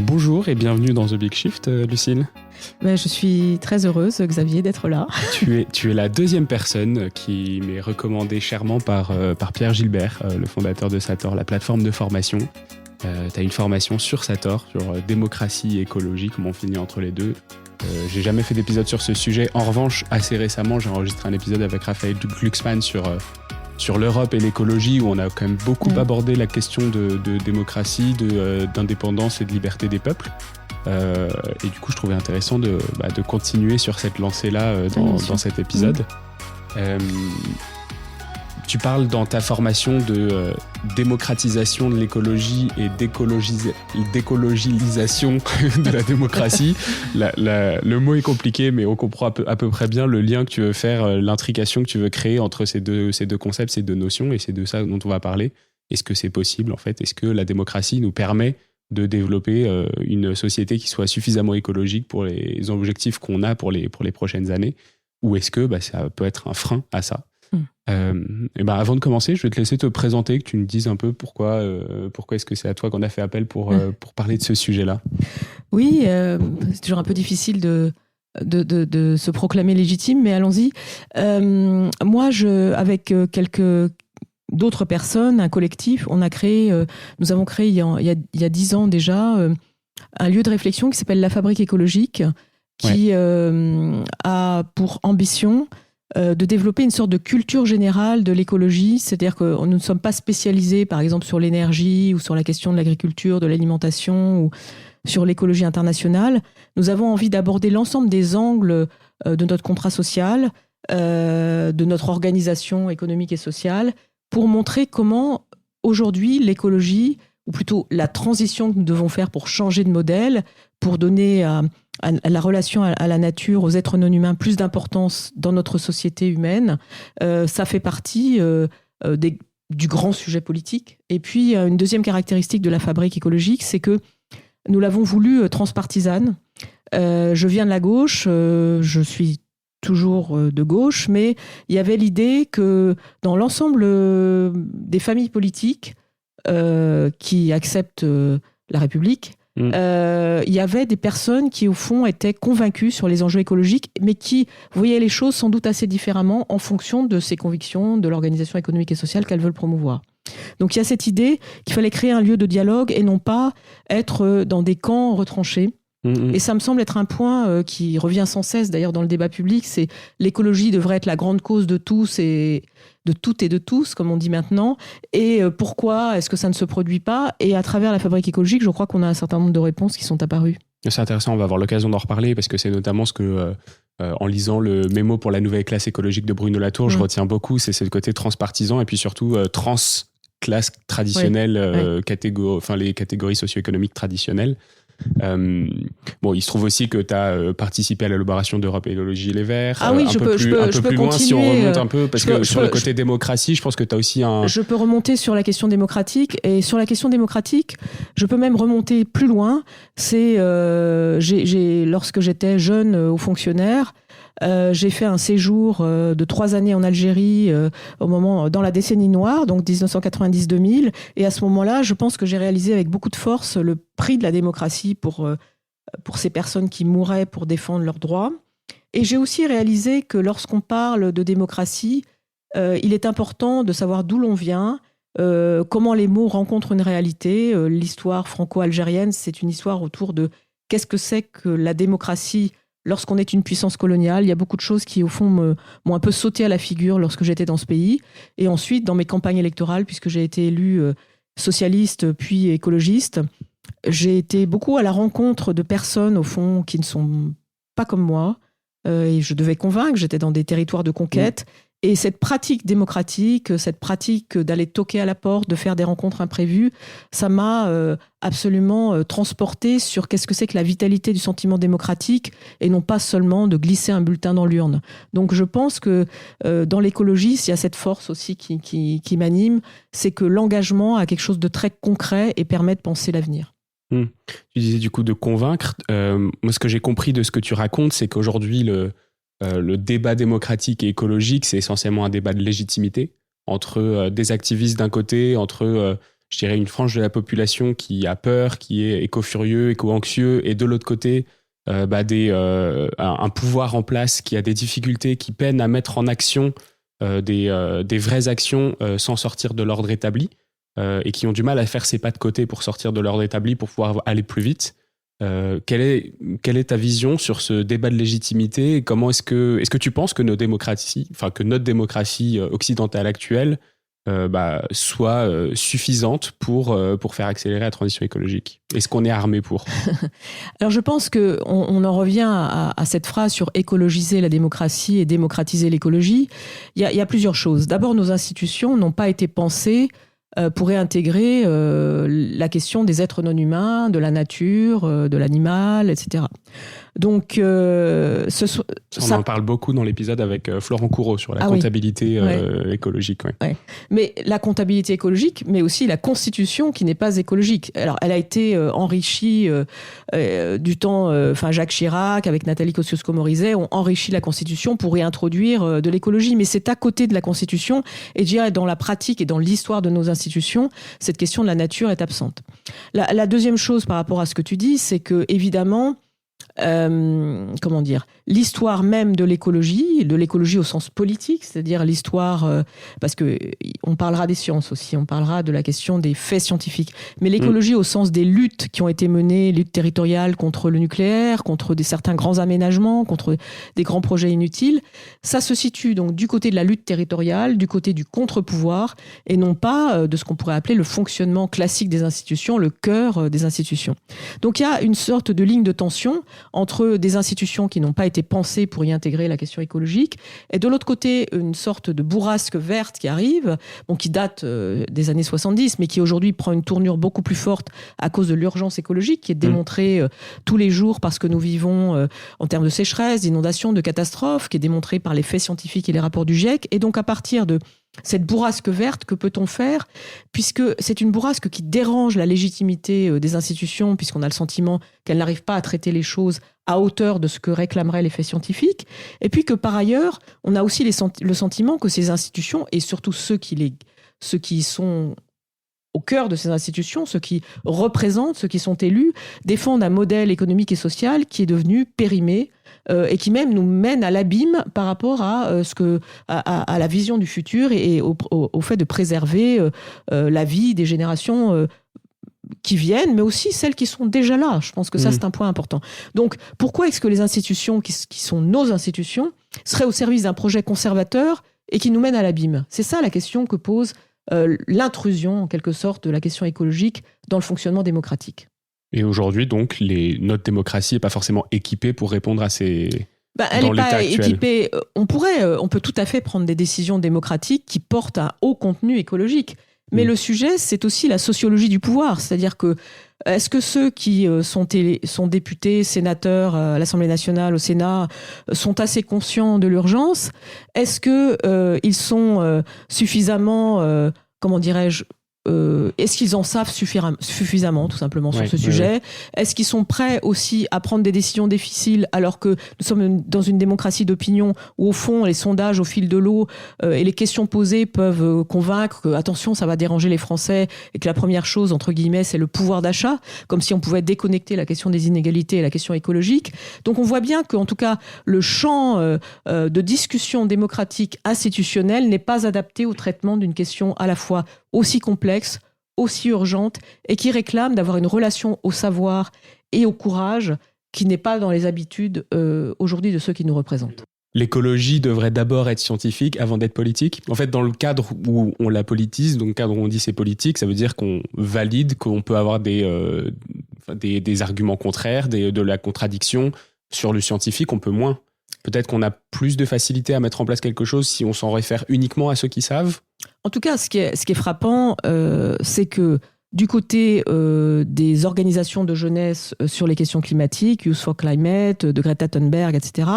Bonjour et bienvenue dans The Big Shift, Lucille. Je suis très heureuse, Xavier, d'être là. Tu es la deuxième personne qui m'est recommandée chèrement par Pierre Gilbert, le fondateur de Sator, la plateforme de formation. Tu as une formation sur Sator, sur démocratie et écologie, comment on finit entre les deux. J'ai jamais fait d'épisode sur ce sujet. En revanche, assez récemment, j'ai enregistré un épisode avec Raphaël Glucksmann sur l'Europe et l'écologie, où on a quand même beaucoup abordé la question de démocratie, d'indépendance et de liberté des peuples. Et du coup, je trouvais intéressant de continuer sur cette lancée-là dans cet épisode. Tu parles dans ta formation de démocratisation de l'écologie et d'écologisation de la démocratie. Le mot est compliqué, mais on comprend à peu près bien le lien que tu veux faire, l'intrication que tu veux créer entre ces deux concepts, ces deux notions, et c'est de ça dont on va parler. Est-ce que c'est possible, en fait ? Est-ce que la démocratie nous permet de développer une société qui soit suffisamment écologique pour les objectifs qu'on a pour les prochaines années ? Ou est-ce que ça peut être un frein à ça ? Avant de commencer, je vais te laisser te présenter, que tu nous dises un peu pourquoi est-ce que c'est à toi qu'on a fait appel pour parler de ce sujet-là. Oui, c'est toujours un peu difficile de se proclamer légitime, mais allons-y. Moi, avec quelques d'autres personnes, un collectif, nous avons créé il y a 10 ans déjà un lieu de réflexion qui s'appelle La Fabrique écologique, qui a pour ambition de développer une sorte de culture générale de l'écologie, c'est-à-dire que nous ne sommes pas spécialisés, par exemple, sur l'énergie ou sur la question de l'agriculture, de l'alimentation ou sur l'écologie internationale. Nous avons envie d'aborder l'ensemble des angles de notre contrat social, de notre organisation économique et sociale, pour montrer comment, aujourd'hui, l'écologie, ou plutôt la transition que nous devons faire pour changer de modèle, pour donner à la relation à la nature, aux êtres non humains, plus d'importance dans notre société humaine, ça fait partie du grand sujet politique. Et puis, une deuxième caractéristique de la fabrique écologique, c'est que nous l'avons voulu transpartisane. Je viens de la gauche, je suis toujours de gauche, mais il y avait l'idée que dans l'ensemble des familles politiques qui acceptent la République, il y avait des personnes qui, au fond, étaient convaincues sur les enjeux écologiques, mais qui voyaient les choses sans doute assez différemment en fonction de ses convictions, de l'organisation économique et sociale qu'elles veulent promouvoir. Donc il y a cette idée qu'il fallait créer un lieu de dialogue et non pas être dans des camps retranchés. Et ça me semble être un point qui revient sans cesse, d'ailleurs, dans le débat public, c'est l'écologie devrait être la grande cause de tous et de toutes et de tous, comme on dit maintenant. Et pourquoi est-ce que ça ne se produit pas ? Et à travers la fabrique écologique, je crois qu'on a un certain nombre de réponses qui sont apparues. C'est intéressant, on va avoir l'occasion d'en reparler, parce que c'est notamment ce que, en lisant le mémo pour la nouvelle classe écologique de Bruno Latour, je retiens beaucoup, c'est le côté transpartisan et puis surtout trans-classe traditionnelle, les catégories socio-économiques traditionnelles. Il se trouve aussi que tu as participé à l'élaboration d'Europe Écologie Les Verts. Ah oui, je peux plus loin continuer, si on remonte un peu, parce que sur le côté démocratie, je pense que tu as aussi un... Je peux remonter sur la question démocratique, et sur la question démocratique, je peux même remonter plus loin. C'est lorsque j'étais jeune haut fonctionnaire, j'ai fait un séjour de 3 années en Algérie dans la décennie noire, donc 1990-2000. Et à ce moment-là, je pense que j'ai réalisé avec beaucoup de force le prix de la démocratie pour ces personnes qui mouraient pour défendre leurs droits. Et j'ai aussi réalisé que lorsqu'on parle de démocratie, il est important de savoir d'où l'on vient, comment les mots rencontrent une réalité. L'histoire franco-algérienne, c'est une histoire autour de qu'est-ce que c'est que la démocratie lorsqu'on est une puissance coloniale. Il y a beaucoup de choses qui, au fond, m'ont un peu sauté à la figure lorsque j'étais dans ce pays. Et ensuite, dans mes campagnes électorales, puisque j'ai été élue socialiste puis écologiste, j'ai été beaucoup à la rencontre de personnes, au fond, qui ne sont pas comme moi. Et je devais convaincre, j'étais dans des territoires de conquête. Et cette pratique démocratique, cette pratique d'aller toquer à la porte, de faire des rencontres imprévues, ça m'a absolument transporté sur qu'est-ce que c'est que la vitalité du sentiment démocratique et non pas seulement de glisser un bulletin dans l'urne. Donc je pense que dans l'écologie, il y a cette force aussi qui m'anime, c'est que l'engagement a quelque chose de très concret et permet de penser l'avenir. Tu disais du coup de convaincre. Moi, ce que j'ai compris de ce que tu racontes, c'est qu'aujourd'hui, le débat démocratique et écologique, c'est essentiellement un débat de légitimité entre des activistes d'un côté, entre je dirais, une frange de la population qui a peur, qui est éco-furieux, éco-anxieux, et de l'autre côté, un pouvoir en place qui a des difficultés, qui peine à mettre en action des vraies actions sans sortir de l'ordre établi, et qui ont du mal à faire ses pas de côté pour sortir de l'ordre établi, pour pouvoir aller plus vite. Quelle est ta vision sur ce débat de légitimité? Comment est-ce que tu penses que notre démocratie occidentale actuelle soit suffisante pour faire accélérer la transition écologique? Est-ce qu'on est armé pour? Alors je pense qu'on en revient à cette phrase sur écologiser la démocratie et démocratiser l'écologie. Il y a plusieurs choses. D'abord, nos institutions n'ont pas été pensées pour réintégrer la question des êtres non humains, de la nature, de l'animal, etc. Donc, on en parle beaucoup dans l'épisode avec Florent Coureau sur la comptabilité écologique. Ouais. Mais la comptabilité écologique, mais aussi la constitution qui n'est pas écologique. Alors, elle a été enrichie du temps, Jacques Chirac avec Nathalie Kosciusko-Morizet ont enrichi la constitution pour réintroduire de l'écologie. Mais c'est à côté de la constitution, et je dirais dans la pratique et dans l'histoire de nos institutions, cette question de la nature est absente. La deuxième chose par rapport à ce que tu dis, c'est que évidemment, l'histoire même de l'écologie au sens politique, c'est-à-dire l'histoire, parce que on parlera des sciences aussi, on parlera de la question des faits scientifiques, mais l'écologie au sens des luttes qui ont été menées, luttes territoriales contre le nucléaire, contre certains grands aménagements, contre des grands projets inutiles, ça se situe donc du côté de la lutte territoriale, du côté du contre-pouvoir, et non pas de ce qu'on pourrait appeler le fonctionnement classique des institutions, le cœur des institutions. Donc il y a une sorte de ligne de tension entre des institutions qui n'ont pas été pensées pour y intégrer la question écologique, et de l'autre côté, une sorte de bourrasque verte qui arrive, qui date des années 70, mais qui aujourd'hui prend une tournure beaucoup plus forte à cause de l'urgence écologique, qui est démontrée tous les jours parce que nous vivons en termes de sécheresse, d'inondations, de catastrophes, qui est démontrée par les faits scientifiques et les rapports du GIEC. Et donc, à partir de cette bourrasque verte, que peut-on faire? Puisque c'est une bourrasque qui dérange la légitimité des institutions, puisqu'on a le sentiment qu'elles n'arrivent pas à traiter les choses à hauteur de ce que réclameraient les faits scientifiques. Et puis que par ailleurs, on a aussi le sentiment que ces institutions, et surtout ceux qui sont au cœur de ces institutions, ceux qui représentent, ceux qui sont élus, défendent un modèle économique et social qui est devenu périmé, et qui même nous mène à l'abîme par rapport à la vision du futur et au fait de préserver la vie des générations qui viennent, mais aussi celles qui sont déjà là. Je pense que ça, c'est un point important. Donc, pourquoi est-ce que les institutions qui sont nos institutions seraient au service d'un projet conservateur et qui nous mène à l'abîme? C'est ça la question que pose l'intrusion, en quelque sorte, de la question écologique dans le fonctionnement démocratique. Et aujourd'hui, donc, notre démocratie n'est pas forcément équipée pour répondre à ces... Elle n'est pas équipée. On peut tout à fait prendre des décisions démocratiques qui portent un haut contenu écologique. Mais le sujet, c'est aussi la sociologie du pouvoir. C'est-à-dire que, est-ce que ceux qui sont députés, sénateurs à l'Assemblée nationale, au Sénat, sont assez conscients de l'urgence? Est-ce qu'ils sont suffisamment, est-ce qu'ils en savent suffisamment, tout simplement, sur ce sujet? Est-ce qu'ils sont prêts aussi à prendre des décisions difficiles, alors que nous sommes dans une démocratie d'opinion où, au fond, les sondages au fil de l'eau et les questions posées peuvent convaincre que, attention, ça va déranger les Français, et que la première chose, entre guillemets, c'est le pouvoir d'achat, comme si on pouvait déconnecter la question des inégalités et la question écologique. Donc on voit bien qu'en tout cas, le champ de discussion démocratique institutionnelle n'est pas adapté au traitement d'une question à la fois aussi complexe, aussi urgente, et qui réclame d'avoir une relation au savoir et au courage qui n'est pas dans les habitudes aujourd'hui de ceux qui nous représentent. L'écologie devrait d'abord être scientifique avant d'être politique. En fait, dans le cadre où on la politise, donc le cadre où on dit c'est politique, ça veut dire qu'on valide qu'on peut avoir des arguments contraires, de la contradiction. Sur le scientifique, on peut moins. Peut-être qu'on a plus de facilité à mettre en place quelque chose si on s'en réfère uniquement à ceux qui savent. En tout cas, ce qui est frappant, c'est que du côté des organisations de jeunesse sur les questions climatiques, Youth for Climate, de Greta Thunberg, etc.,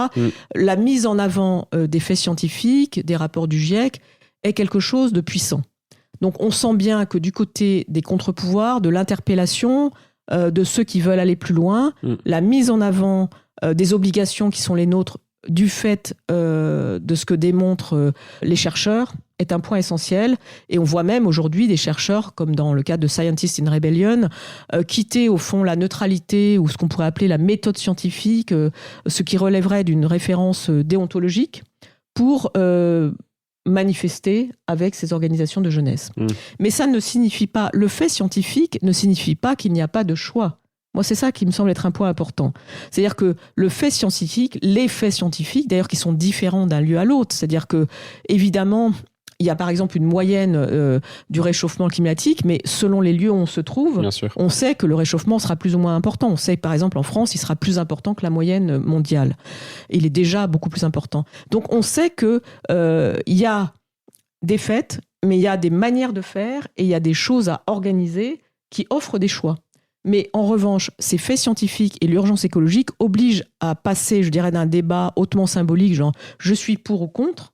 la mise en avant des faits scientifiques, des rapports du GIEC, est quelque chose de puissant. Donc on sent bien que du côté des contre-pouvoirs, de l'interpellation, de ceux qui veulent aller plus loin, la mise en avant des obligations qui sont les nôtres du fait de ce que démontrent les chercheurs, est un point essentiel. Et on voit même aujourd'hui des chercheurs, comme dans le cas de Scientists in Rebellion, quitter au fond la neutralité ou ce qu'on pourrait appeler la méthode scientifique, ce qui relèverait d'une référence déontologique, pour manifester avec ces organisations de jeunesse. Mais ça ne signifie pas, le fait scientifique ne signifie pas qu'il n'y a pas de choix. Moi, c'est ça qui me semble être un point important. C'est-à-dire que le fait scientifique, les faits scientifiques, d'ailleurs, qui sont différents d'un lieu à l'autre, c'est-à-dire que, évidemment, il y a par exemple une moyenne du réchauffement climatique, mais selon les lieux où on se trouve, on sait que le réchauffement sera plus ou moins important. On sait que par exemple en France, il sera plus important que la moyenne mondiale. Il est déjà beaucoup plus important. Donc on sait qu'il y a des faits, mais il y a des manières de faire et il y a des choses à organiser qui offrent des choix. Mais en revanche, ces faits scientifiques et l'urgence écologique obligent à passer, je dirais, d'un débat hautement symbolique, genre « je suis pour ou contre »,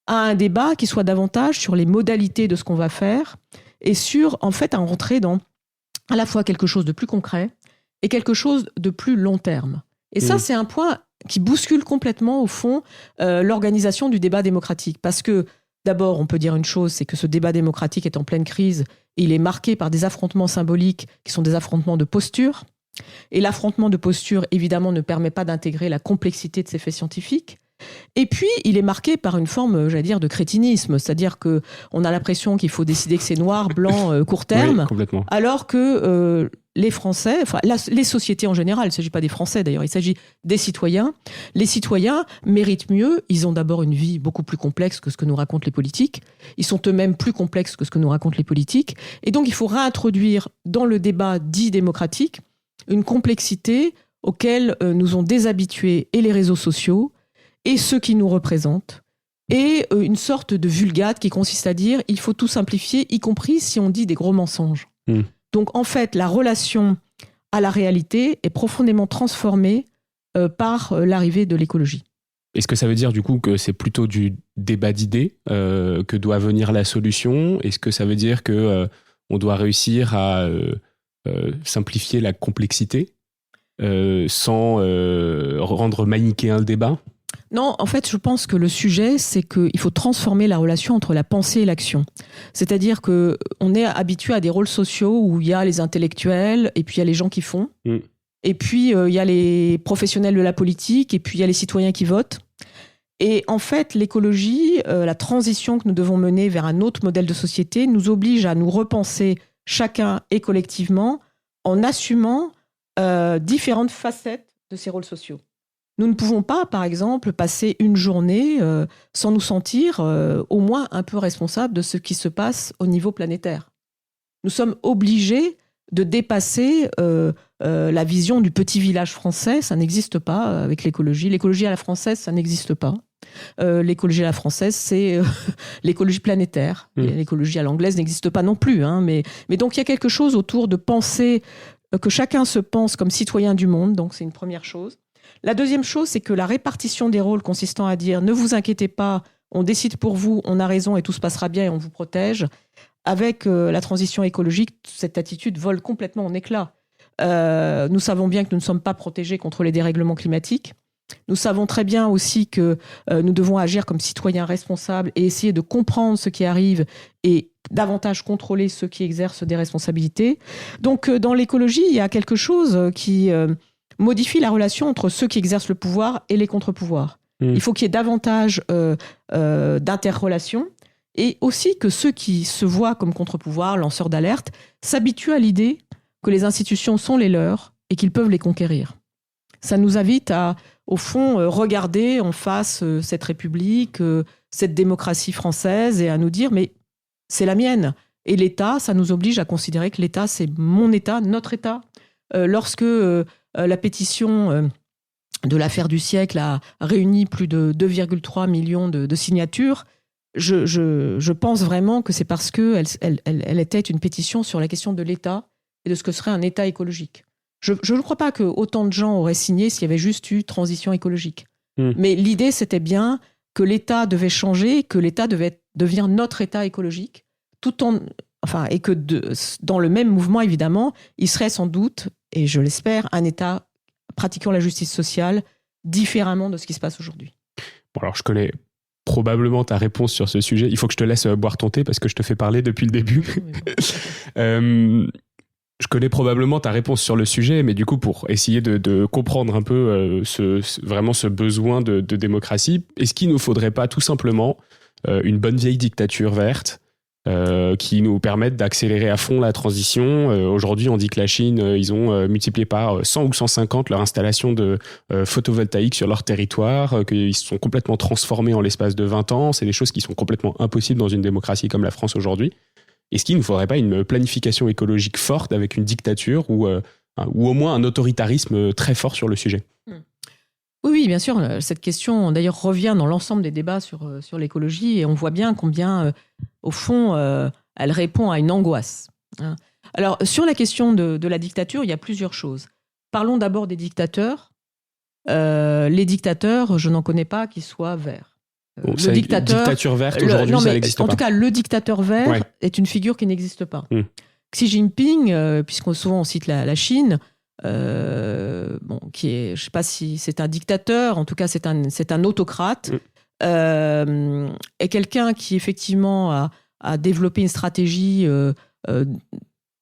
à un débat qui soit davantage sur les modalités de ce qu'on va faire et sur, en fait, à rentrer dans à la fois quelque chose de plus concret et quelque chose de plus long terme. Et ça, c'est un point qui bouscule complètement, au fond, l'organisation du débat démocratique. Parce que, d'abord, on peut dire une chose, c'est que ce débat démocratique est en pleine crise. Il est marqué par des affrontements symboliques qui sont des affrontements de posture. Et l'affrontement de posture, évidemment, ne permet pas d'intégrer la complexité de ces faits scientifiques. Et puis, il est marqué par une forme, j'allais dire, de crétinisme. C'est-à-dire qu'on a l'impression qu'il faut décider que c'est noir, blanc, court terme. Oui, alors que les Français, enfin, les sociétés en général, il ne s'agit pas des Français d'ailleurs, il s'agit des citoyens. Les citoyens méritent mieux. Ils ont d'abord une vie beaucoup plus complexe que ce que nous racontent les politiques. Ils sont eux-mêmes plus complexes que ce que nous racontent les politiques. Et donc, il faut réintroduire dans le débat dit démocratique une complexité auquel nous ont déshabitués et les réseaux sociaux et ceux qui nous représentent, et une sorte de vulgate qui consiste à dire il faut tout simplifier, y compris si on dit des gros mensonges. Donc en fait, la relation à la réalité est profondément transformée par l'arrivée de l'écologie. Est-ce que ça veut dire du coup que c'est plutôt du débat d'idées que doit venir la solution ? Est-ce que ça veut dire qu'on doit réussir à simplifier la complexité sans rendre manichéen le débat ? Non, en fait, je pense que le sujet, c'est qu'il faut transformer la relation entre la pensée et l'action. C'est-à-dire qu'on est habitué à des rôles sociaux où il y a les intellectuels, et puis il y a les gens qui font, et puis il y a les professionnels de la politique, et puis il y a les citoyens qui votent. Et en fait, l'écologie, la transition que nous devons mener vers un autre modèle de société, nous oblige à nous repenser chacun et collectivement en assumant différentes facettes de ces rôles sociaux. Nous ne pouvons pas, par exemple, passer une journée sans nous sentir au moins un peu responsables de ce qui se passe au niveau planétaire. Nous sommes obligés de dépasser la vision du petit village français. Ça n'existe pas avec l'écologie. L'écologie à la française, ça n'existe pas. L'écologie à la française, c'est l'écologie planétaire. Et l'écologie à l'anglaise n'existe pas non plus. Mais donc, il y a quelque chose autour de penser que chacun se pense comme citoyen du monde. Donc, c'est une première chose. La deuxième chose, c'est que la répartition des rôles consistant à dire « ne vous inquiétez pas, on décide pour vous, on a raison et tout se passera bien et on vous protège », avec la transition écologique, cette attitude vole complètement en éclats. Nous savons bien que nous ne sommes pas protégés contre les dérèglements climatiques. Nous savons très bien aussi que nous devons agir comme citoyens responsables et essayer de comprendre ce qui arrive et davantage contrôler ceux qui exercent des responsabilités. Donc, dans l'écologie, il y a quelque chose qui modifie la relation entre ceux qui exercent le pouvoir et les contre-pouvoirs. Il faut qu'il y ait davantage d'interrelations et aussi que ceux qui se voient comme contre-pouvoirs, lanceurs d'alerte, s'habituent à l'idée que les institutions sont les leurs et qu'ils peuvent les conquérir. Ça nous invite à, au fond, regarder en face cette République, cette démocratie française et à nous dire « mais c'est la mienne ». Et l'État, ça nous oblige à considérer que l'État, c'est mon État, notre État. Lorsque la pétition de l'affaire du siècle a réuni plus de 2,3 millions de signatures, je pense vraiment que c'est parce qu'elle était une pétition sur la question de l'État et de ce que serait un État écologique. Je ne crois pas que autant de gens auraient signé s'il y avait juste eu transition écologique. Mais l'idée, c'était bien que l'État devait changer, que l'État devait devenir notre État écologique, et que dans le même mouvement, évidemment, il serait sans doute, et je l'espère, un État pratiquant la justice sociale différemment de ce qui se passe aujourd'hui. Bon, alors je connais probablement ta réponse sur ce sujet. Il faut que je te laisse boire ton thé parce que je te fais parler depuis le début. Je connais probablement ta réponse sur le sujet, mais du coup, pour essayer de comprendre un peu vraiment ce besoin de démocratie, est-ce qu'il ne nous faudrait pas tout simplement une bonne vieille dictature verte qui nous permette d'accélérer à fond la transition? Aujourd'hui, on dit que la Chine, ils ont multiplié par 100 ou 150 leur installation de photovoltaïque sur leur territoire, qu'ils se sont complètement transformés en l'espace de 20 ans. C'est des choses qui sont complètement impossibles dans une démocratie comme la France aujourd'hui. Est-ce qu'il ne faudrait pas une planification écologique forte avec une dictature ou au moins un autoritarisme très fort sur le sujet? Oui, bien sûr. Cette question, d'ailleurs, revient dans l'ensemble des débats sur l'écologie et on voit bien combien, au fond, elle répond à une angoisse. Alors, sur la question de la dictature, il y a plusieurs choses. Parlons d'abord des dictateurs. Les dictateurs, je n'en connais pas qui soient verts. Le dictature verte, aujourd'hui, ça n'existe pas. En tout cas, le dictateur vert est une figure qui n'existe pas. Xi Jinping, puisqu'on souvent on cite la Chine, qui est, je ne sais pas si c'est un dictateur, en tout cas c'est un autocrate, est quelqu'un qui effectivement a développé une stratégie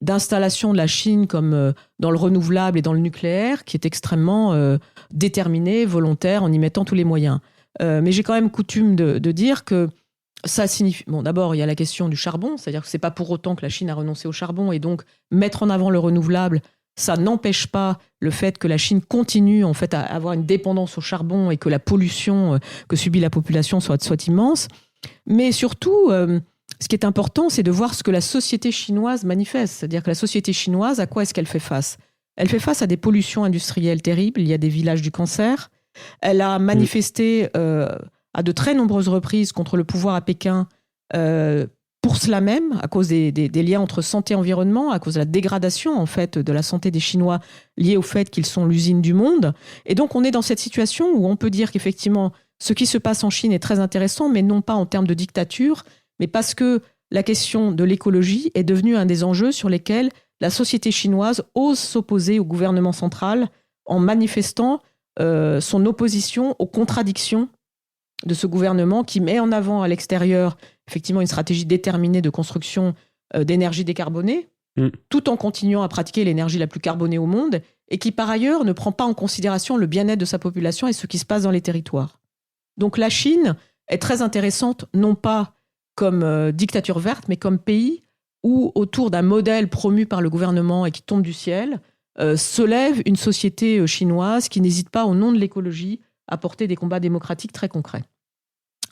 d'installation de la Chine comme dans le renouvelable et dans le nucléaire, qui est extrêmement déterminée, volontaire, en y mettant tous les moyens. Mais j'ai quand même coutume de dire que ça signifie... Bon, d'abord, il y a la question du charbon, c'est-à-dire que ce n'est pas pour autant que la Chine a renoncé au charbon, et donc mettre en avant le renouvelable, ça n'empêche pas le fait que la Chine continue en fait à avoir une dépendance au charbon et que la pollution que subit la population soit immense. Mais surtout, ce qui est important, c'est de voir ce que la société chinoise manifeste. C'est-à-dire que la société chinoise, à quoi est-ce qu'elle fait face? Elle fait face à des pollutions industrielles terribles. Il y a des villages du cancer. Elle a manifesté à de très nombreuses reprises contre le pouvoir à Pékin pour cela même, à cause des liens entre santé et environnement, à cause de la dégradation en fait de la santé des Chinois liée au fait qu'ils sont l'usine du monde. Et donc on est dans cette situation où on peut dire qu'effectivement ce qui se passe en Chine est très intéressant, mais non pas en termes de dictature, mais parce que la question de l'écologie est devenue un des enjeux sur lesquels la société chinoise ose s'opposer au gouvernement central en manifestant son opposition aux contradictions de ce gouvernement qui met en avant à l'extérieur effectivement une stratégie déterminée de construction d'énergie décarbonée, tout en continuant à pratiquer l'énergie la plus carbonée au monde, et qui par ailleurs ne prend pas en considération le bien-être de sa population et ce qui se passe dans les territoires. Donc la Chine est très intéressante, non pas comme dictature verte, mais comme pays où, autour d'un modèle promu par le gouvernement et qui tombe du ciel, se lève une société chinoise qui n'hésite pas, au nom de l'écologie, à porter des combats démocratiques très concrets.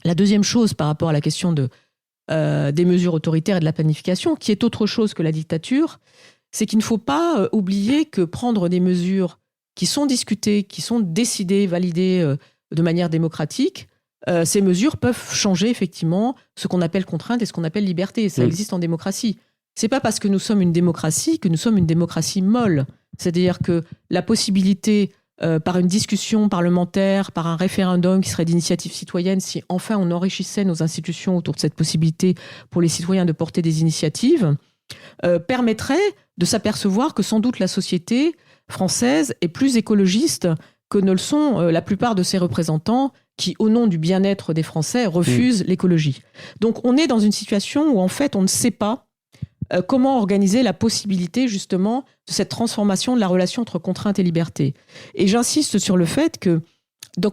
La deuxième chose par rapport à la question des mesures autoritaires et de la planification, qui est autre chose que la dictature, c'est qu'il ne faut pas oublier que prendre des mesures qui sont discutées, qui sont décidées, validées de manière démocratique, ces mesures peuvent changer effectivement ce qu'on appelle contrainte et ce qu'on appelle liberté. Ça existe en démocratie. C'est pas parce que nous sommes une démocratie que nous sommes une démocratie molle. C'est-à-dire que la possibilité, par une discussion parlementaire, par un référendum qui serait d'initiative citoyenne, si enfin on enrichissait nos institutions autour de cette possibilité pour les citoyens de porter des initiatives, permettrait de s'apercevoir que sans doute la société française est plus écologiste que ne le sont la plupart de ses représentants qui, au nom du bien-être des Français, refusent l'écologie. Donc on est dans une situation où en fait on ne sait pas comment organiser la possibilité justement de cette transformation de la relation entre contrainte et liberté. Et j'insiste sur le fait que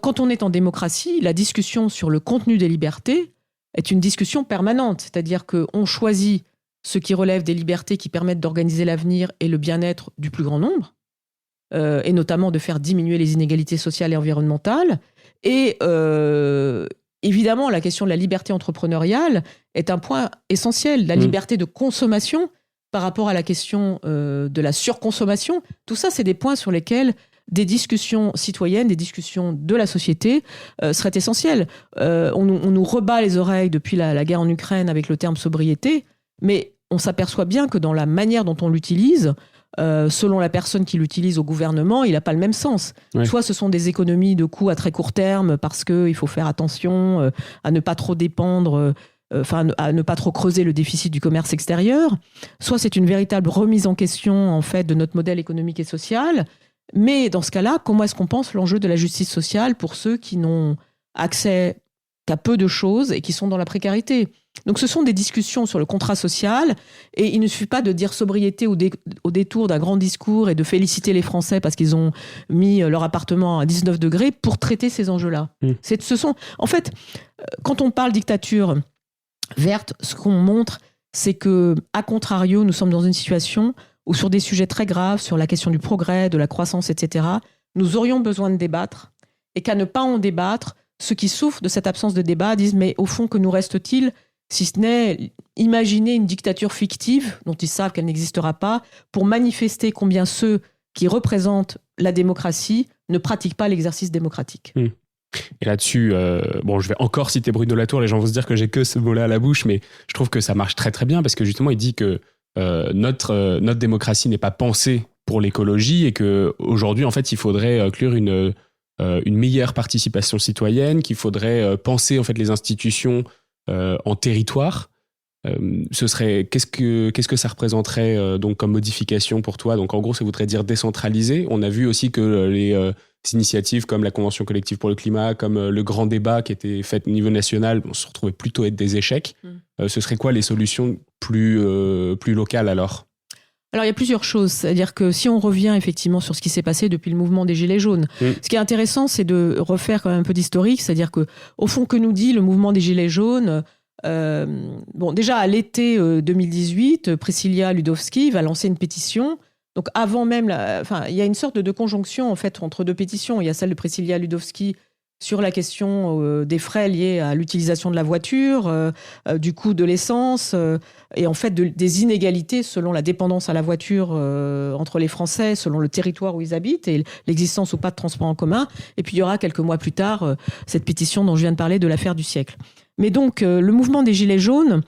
quand on est en démocratie, la discussion sur le contenu des libertés est une discussion permanente. C'est-à-dire qu'on choisit ce qui relève des libertés qui permettent d'organiser l'avenir et le bien-être du plus grand nombre, et notamment de faire diminuer les inégalités sociales et environnementales. Et évidemment, la question de la liberté entrepreneuriale est un point essentiel. La liberté de consommation par rapport à la question de la surconsommation. Tout ça, c'est des points sur lesquels des discussions citoyennes, des discussions de la société seraient essentielles. On nous rebat les oreilles depuis la guerre en Ukraine avec le terme sobriété, mais on s'aperçoit bien que dans la manière dont on l'utilise, selon la personne qui l'utilise au gouvernement, il n'a pas le même sens. Ouais. Soit ce sont des économies de coûts à très court terme parce qu'il faut faire attention à ne pas trop dépendre, à ne pas trop creuser le déficit du commerce extérieur. Soit c'est une véritable remise en question en fait, de notre modèle économique et social. Mais dans ce cas-là, comment est-ce qu'on pense l'enjeu de la justice sociale pour ceux qui n'ont accès qu'à peu de choses et qui sont dans la précarité. Donc ce sont des discussions sur le contrat social et il ne suffit pas de dire sobriété au détour d'un grand discours et de féliciter les Français parce qu'ils ont mis leur appartement à 19 degrés pour traiter ces enjeux-là. En fait, quand on parle dictature verte, ce qu'on montre, c'est que, à contrario, nous sommes dans une situation où sur des sujets très graves, sur la question du progrès, de la croissance, etc., nous aurions besoin de débattre et qu'à ne pas en débattre, ceux qui souffrent de cette absence de débat disent « mais au fond, que nous reste-t-il si ce n'est imaginer une dictature fictive dont ils savent qu'elle n'existera pas pour manifester combien ceux qui représentent la démocratie ne pratiquent pas l'exercice démocratique ». Et là-dessus, je vais encore citer Bruno Latour, les gens vont se dire que j'ai que ce mot-là à la bouche, mais je trouve que ça marche très très bien parce que justement, il dit que notre démocratie n'est pas pensée pour l'écologie et qu'aujourd'hui, en fait, il faudrait inclure une meilleure participation citoyenne, qu'il faudrait penser en fait les institutions en territoire. Qu'est-ce que ça représenterait donc comme modification pour toi? Donc en gros, ça voudrait dire décentraliser. On a vu aussi que les initiatives comme la Convention collective pour le climat, comme le grand débat qui était fait au niveau national, on se retrouvait plutôt être des échecs. Ce serait quoi les solutions plus locales alors? Alors, il y a plusieurs choses. C'est-à-dire que si on revient effectivement sur ce qui s'est passé depuis le mouvement des Gilets jaunes, ce qui est intéressant, c'est de refaire quand même un peu d'historique. C'est-à-dire que, au fond, que nous dit le mouvement des Gilets jaunes? Déjà, à l'été 2018, Priscilla Ludowski va lancer une pétition. Donc, avant même... il y a une sorte de conjonction, en fait, entre deux pétitions. Il y a celle de Priscilla Ludowski sur la question des frais liés à l'utilisation de la voiture, du coût de l'essence, et en fait des inégalités selon la dépendance à la voiture entre les Français, selon le territoire où ils habitent, et l'existence ou pas de transport en commun. Et puis il y aura quelques mois plus tard cette pétition dont je viens de parler de l'affaire du siècle. Mais donc le mouvement des Gilets jaunes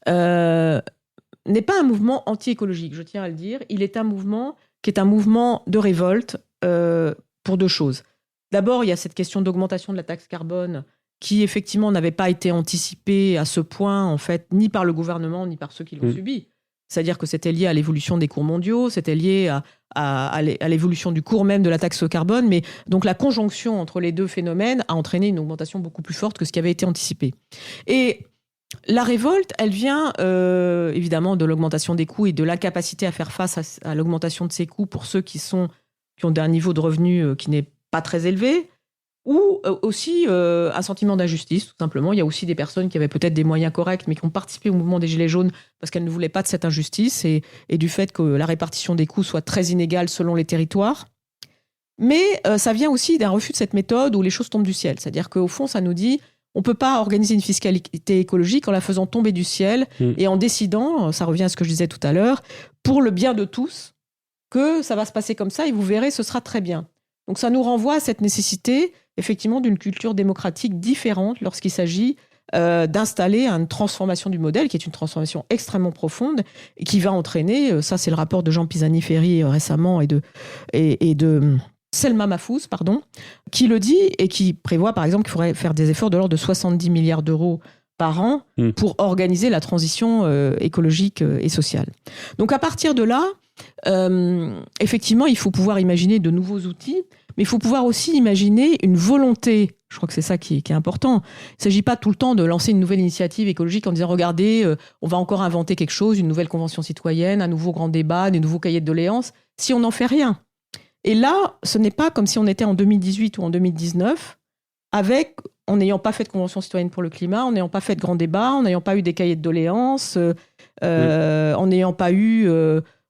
n'est pas un mouvement anti-écologique, je tiens à le dire. Il est un mouvement qui est un mouvement de révolte pour deux choses. D'abord, il y a cette question d'augmentation de la taxe carbone qui, effectivement, n'avait pas été anticipée à ce point, en fait, ni par le gouvernement, ni par ceux qui l'ont subi. C'est-à-dire que c'était lié à l'évolution des cours mondiaux, c'était lié à l'évolution du cours même de la taxe carbone. Mais donc, la conjonction entre les deux phénomènes a entraîné une augmentation beaucoup plus forte que ce qui avait été anticipé. Et la révolte, elle vient évidemment de l'augmentation des coûts et de l'incapacité à faire face à l'augmentation de ces coûts pour ceux qui ont un niveau de revenu qui n'est pas très élevé, ou aussi un sentiment d'injustice, tout simplement. Il y a aussi des personnes qui avaient peut-être des moyens corrects, mais qui ont participé au mouvement des Gilets jaunes parce qu'elles ne voulaient pas de cette injustice et du fait que la répartition des coûts soit très inégale selon les territoires. Mais ça vient aussi d'un refus de cette méthode où les choses tombent du ciel. C'est-à-dire qu'au fond, ça nous dit on ne peut pas organiser une fiscalité écologique en la faisant tomber du ciel et en décidant, ça revient à ce que je disais tout à l'heure, pour le bien de tous, que ça va se passer comme ça et vous verrez, ce sera très bien. Donc ça nous renvoie à cette nécessité, effectivement, d'une culture démocratique différente lorsqu'il s'agit d'installer une transformation du modèle, qui est une transformation extrêmement profonde, et qui va entraîner, ça c'est le rapport de Jean Pisani-Ferry récemment, et de Selma Mahfouz, qui le dit, et qui prévoit par exemple qu'il faudrait faire des efforts de l'ordre de 70 milliards d'euros par an pour organiser la transition écologique et sociale. Donc à partir de là, effectivement, il faut pouvoir imaginer de nouveaux outils, mais il faut pouvoir aussi imaginer une volonté. Je crois que c'est ça qui est important. Il ne s'agit pas tout le temps de lancer une nouvelle initiative écologique en disant « Regardez, on va encore inventer quelque chose, une nouvelle convention citoyenne, un nouveau grand débat, des nouveaux cahiers de doléances », si on n'en fait rien. Et là, ce n'est pas comme si on était en 2018 ou en 2019, en n'ayant pas fait de convention citoyenne pour le climat, en n'ayant pas fait de grand débat, en n'ayant pas eu des cahiers de doléances, en n'ayant pas eu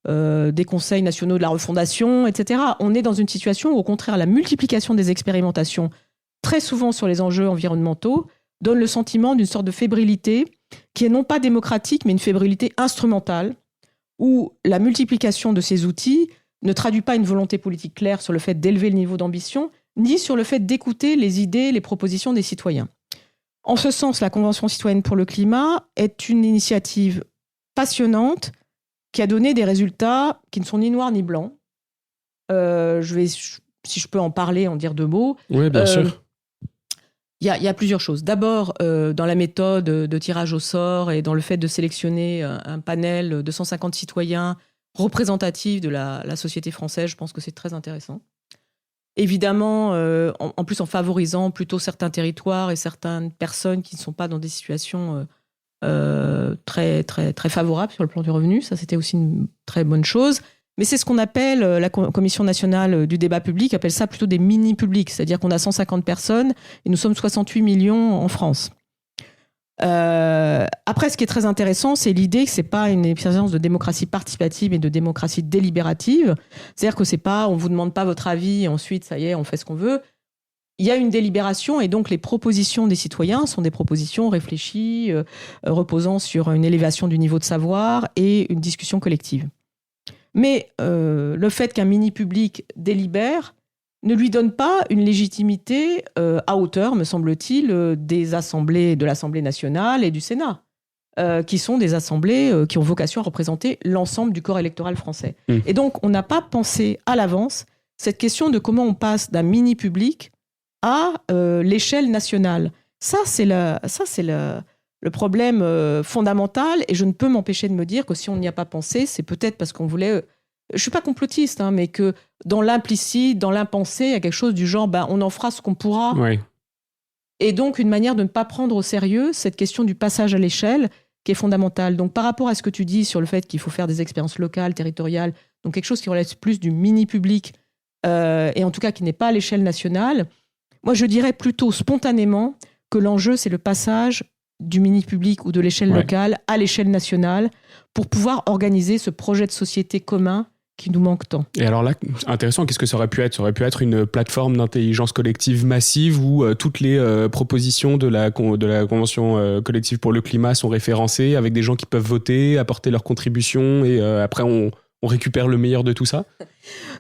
des conseils nationaux de la refondation, etc. On est dans une situation où, au contraire, la multiplication des expérimentations, très souvent sur les enjeux environnementaux, donne le sentiment d'une sorte de fébrilité qui est non pas démocratique, mais une fébrilité instrumentale, où la multiplication de ces outils ne traduit pas une volonté politique claire sur le fait d'élever le niveau d'ambition, ni sur le fait d'écouter les idées, les propositions des citoyens. En ce sens, la Convention citoyenne pour le climat est une initiative passionnante qui a donné des résultats qui ne sont ni noirs ni blancs. Si je peux en parler, en dire deux mots. Oui, bien sûr. Il y a plusieurs choses. D'abord, dans la méthode de tirage au sort et dans le fait de sélectionner un panel de 150 citoyens représentatifs de la société française, je pense que c'est très intéressant. évidemment, en plus en favorisant plutôt certains territoires et certaines personnes qui ne sont pas dans des situations très, très, très favorables sur le plan du revenu. Ça, c'était aussi une très bonne chose. Mais c'est ce qu'on appelle, la Commission nationale du débat public appelle ça plutôt des mini-publics, c'est-à-dire qu'on a 150 personnes et nous sommes 68 millions en France. Après, ce qui est très intéressant, c'est l'idée que c'est pas une expérience de démocratie participative et de démocratie délibérative. C'est-à-dire que c'est pas, on vous demande pas votre avis et ensuite, ça y est, on fait ce qu'on veut. Il y a une délibération et donc les propositions des citoyens sont des propositions réfléchies, reposant sur une élévation du niveau de savoir et une discussion collective. Mais le fait qu'un mini-public délibère ne lui donne pas une légitimité à hauteur, me semble-t-il, des assemblées de l'Assemblée nationale et du Sénat, qui sont des assemblées qui ont vocation à représenter l'ensemble du corps électoral français. Et donc, on n'a pas pensé à l'avance cette question de comment on passe d'un mini-public à l'échelle nationale. Ça, c'est le problème fondamental, et je ne peux m'empêcher de me dire que si on n'y a pas pensé, c'est peut-être parce qu'on voulait... Je ne suis pas complotiste, hein, mais que dans l'implicite, dans l'impensé, il y a quelque chose du genre, on en fera ce qu'on pourra. Oui. Et donc, une manière de ne pas prendre au sérieux cette question du passage à l'échelle qui est fondamentale. Donc, par rapport à ce que tu dis sur le fait qu'il faut faire des expériences locales, territoriales, donc quelque chose qui relève plus du mini-public, et en tout cas qui n'est pas à l'échelle nationale, moi, je dirais plutôt spontanément que l'enjeu, c'est le passage du mini-public ou de l'échelle locale à l'échelle nationale pour pouvoir organiser ce projet de société commun qui nous manque tant. Et alors là, intéressant, qu'est-ce que ça aurait pu être ? Ça aurait pu être une plateforme d'intelligence collective massive où toutes les propositions de la Convention collective pour le climat sont référencées avec des gens qui peuvent voter, apporter leurs contributions et après on récupère le meilleur de tout ça ?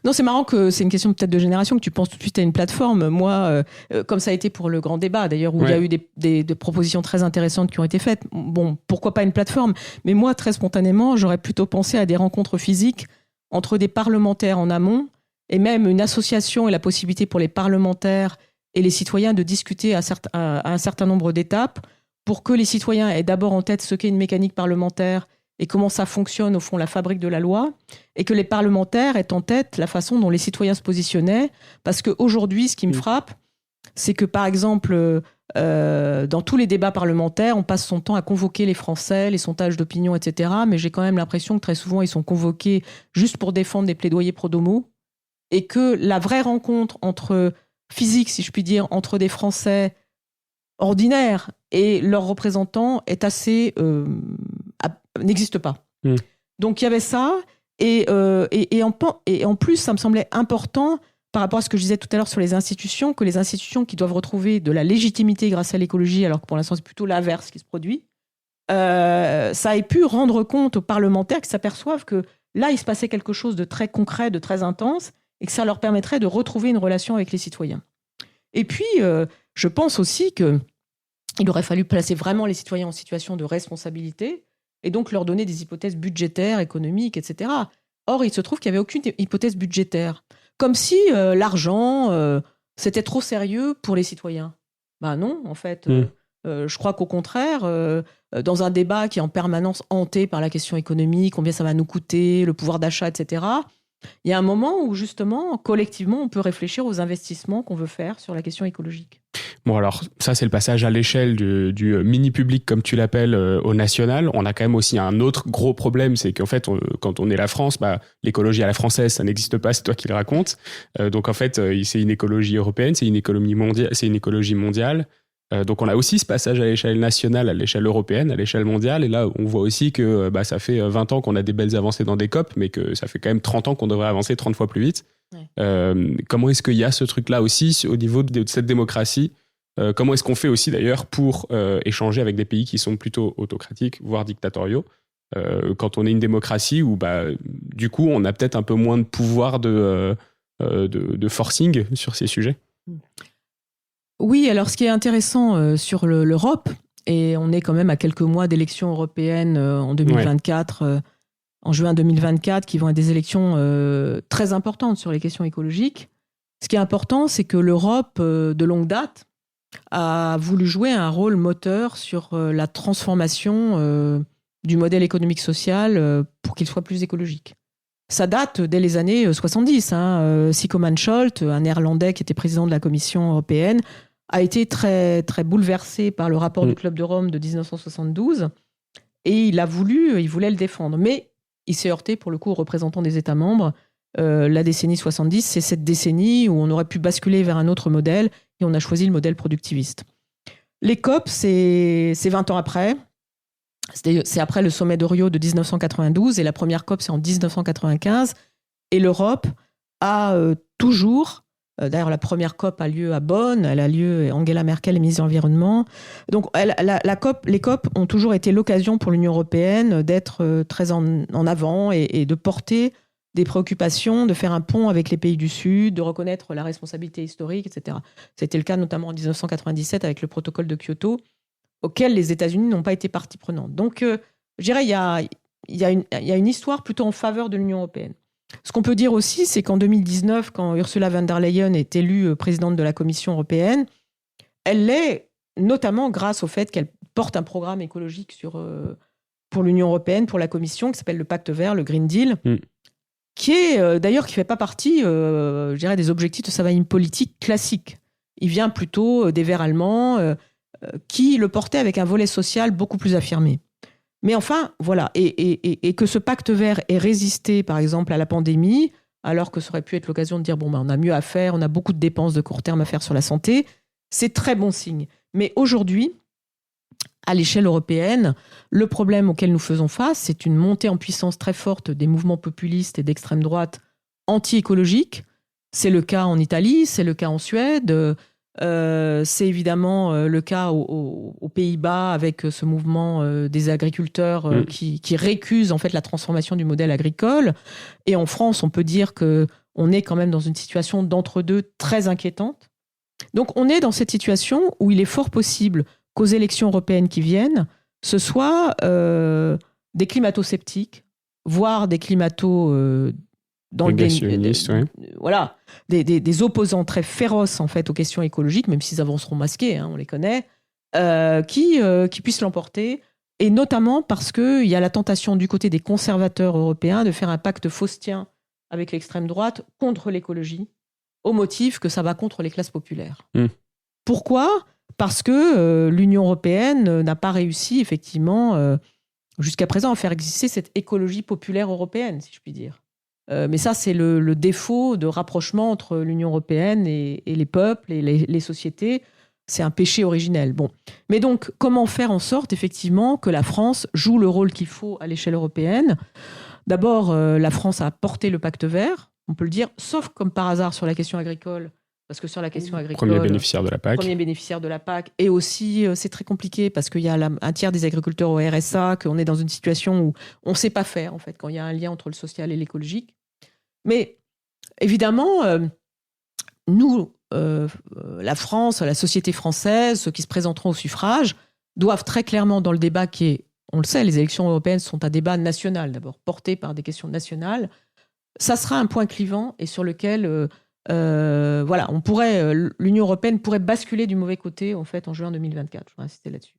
Non, c'est marrant que c'est une question peut-être de génération, que tu penses tout de suite à une plateforme. Moi, comme ça a été pour le grand débat d'ailleurs, où il y a eu des propositions très intéressantes qui ont été faites, bon, pourquoi pas une plateforme ? Mais moi, très spontanément, j'aurais plutôt pensé à des rencontres physiques entre des parlementaires en amont, et même une association et la possibilité pour les parlementaires et les citoyens de discuter à un certain nombre d'étapes pour que les citoyens aient d'abord en tête ce qu'est une mécanique parlementaire et comment ça fonctionne, au fond, la fabrique de la loi, et que les parlementaires aient en tête la façon dont les citoyens se positionnaient. Parce qu'aujourd'hui, ce qui me frappe, c'est que, par exemple, dans tous les débats parlementaires, on passe son temps à convoquer les Français, les sondages d'opinion, etc. Mais j'ai quand même l'impression que très souvent, ils sont convoqués juste pour défendre des plaidoyers pro-domo, et que la vraie rencontre physique, si je puis dire, entre des Français ordinaires et leurs représentants n'existe pas. Donc il y avait ça, et en plus, ça me semblait important par rapport à ce que je disais tout à l'heure sur les institutions, que les institutions qui doivent retrouver de la légitimité grâce à l'écologie, alors que pour l'instant c'est plutôt l'inverse qui se produit, ça ait pu rendre compte aux parlementaires qui s'aperçoivent que là il se passait quelque chose de très concret, de très intense, et que ça leur permettrait de retrouver une relation avec les citoyens. Et puis je pense aussi qu'il aurait fallu placer vraiment les citoyens en situation de responsabilité, et donc leur donner des hypothèses budgétaires, économiques, etc. Or, il se trouve qu'il n'y avait aucune hypothèse budgétaire. Comme si l'argent, c'était trop sérieux pour les citoyens. Ben non, en fait. Je crois qu'au contraire, dans un débat qui est en permanence hanté par la question économique, combien ça va nous coûter, le pouvoir d'achat, etc., il y a un moment où, justement, collectivement, on peut réfléchir aux investissements qu'on veut faire sur la question écologique. Bon, alors ça, c'est le passage à l'échelle du mini-public, comme tu l'appelles, au national. On a quand même aussi un autre gros problème, c'est qu'en fait, quand on est la France, l'écologie à la française, ça n'existe pas, c'est toi qui le racontes. Donc en fait, c'est une écologie européenne, c'est une économie mondiale, c'est une écologie mondiale. Donc on a aussi ce passage à l'échelle nationale, à l'échelle européenne, à l'échelle mondiale, et là on voit aussi que ça fait 20 ans qu'on a des belles avancées dans des COP, mais que ça fait quand même 30 ans qu'on devrait avancer 30 fois plus vite. Comment est-ce qu'il y a ce truc-là aussi au niveau de cette démocratie ? Comment est-ce qu'on fait aussi d'ailleurs pour échanger avec des pays qui sont plutôt autocratiques, voire dictatoriaux, quand on est une démocratie où du coup on a peut-être un peu moins de pouvoir de forcing sur ces sujets ? Oui, alors ce qui est intéressant sur l'Europe, et on est quand même à quelques mois d'élections européennes en 2024, en juin 2024, qui vont être des élections très importantes sur les questions écologiques. Ce qui est important, c'est que l'Europe, de longue date, a voulu jouer un rôle moteur sur la transformation du modèle économique-social pour qu'il soit plus écologique. ça date dès les années 70. Sicko Mansholt, un Néerlandais qui était président de la Commission européenne, a été très, très bouleversé par le rapport du Club de Rome de 1972 et il voulait le défendre. Mais il s'est heurté, pour le coup, aux représentants des États membres. La décennie 70, c'est cette décennie où on aurait pu basculer vers un autre modèle et on a choisi le modèle productiviste. Les COP, c'est 20 ans après. C'est après le sommet de Rio de 1992 et la première COP, c'est en 1995. Et l'Europe a toujours... D'ailleurs, la première COP a lieu à Bonn, elle a lieu, Angela Merkel est ministre de l'Environnement. Donc, les COP ont toujours été l'occasion pour l'Union européenne d'être très en avant et de porter des préoccupations, de faire un pont avec les pays du Sud, de reconnaître la responsabilité historique, etc. C'était le cas notamment en 1997 avec le protocole de Kyoto, auquel les États-Unis n'ont pas été partie prenante. Donc, je dirais il y a une histoire plutôt en faveur de l'Union européenne. Ce qu'on peut dire aussi, c'est qu'en 2019, quand Ursula von der Leyen est élue présidente de la Commission européenne, elle l'est notamment grâce au fait qu'elle porte un programme écologique pour l'Union européenne, pour la Commission, qui s'appelle le Pacte vert, le Green Deal, qui est d'ailleurs qui ne fait pas partie, je dirais, des objectifs de sa ligne politique classique. Il vient plutôt des Verts allemands qui le portaient avec un volet social beaucoup plus affirmé. Mais enfin, voilà, et que ce pacte vert ait résisté, par exemple, à la pandémie, alors que ça aurait pu être l'occasion de dire, on a mieux à faire, on a beaucoup de dépenses de court terme à faire sur la santé, c'est très bon signe. Mais aujourd'hui, à l'échelle européenne, le problème auquel nous faisons face, c'est une montée en puissance très forte des mouvements populistes et d'extrême droite anti-écologiques. C'est le cas en Italie, c'est le cas en Suède, c'est évidemment le cas aux Pays-Bas avec ce mouvement des agriculteurs qui récusent en fait la transformation du modèle agricole. Et en France, on peut dire qu'on est quand même dans une situation d'entre-deux très inquiétante. Donc on est dans cette situation où il est fort possible qu'aux élections européennes qui viennent, ce soit des climato-sceptiques, voire des voilà, des opposants très féroces en fait aux questions écologiques, même s'ils avanceront masqués, on les connaît, qui puissent l'emporter, et notamment parce qu'il y a la tentation du côté des conservateurs européens de faire un pacte faustien avec l'extrême droite contre l'écologie, au motif que ça va contre les classes populaires. Pourquoi ? Parce que l'Union européenne n'a pas réussi effectivement jusqu'à présent à faire exister cette écologie populaire européenne, si je puis dire. Mais ça, c'est le défaut de rapprochement entre l'Union européenne et les peuples et les sociétés. C'est un péché originel. Bon. Mais donc, comment faire en sorte, effectivement, que la France joue le rôle qu'il faut à l'échelle européenne ? D'abord, la France a porté le pacte vert, on peut le dire, sauf comme par hasard sur la question agricole, parce que sur la question agricole... Premier bénéficiaire de la PAC. Premier bénéficiaire de la PAC. Et aussi, c'est très compliqué parce qu'il y a un tiers des agriculteurs au RSA, qu'on est dans une situation où on ne sait pas faire, en fait, quand il y a un lien entre le social et l'écologique. Mais évidemment, nous, la France, la société française, ceux qui se présenteront au suffrage, doivent très clairement, dans le débat qui est, on le sait, les élections européennes sont un débat national d'abord, porté par des questions nationales. Ça sera un point clivant et sur lequel... voilà, l'Union européenne pourrait basculer du mauvais côté en fait en juin 2024. Je voudrais insister là-dessus.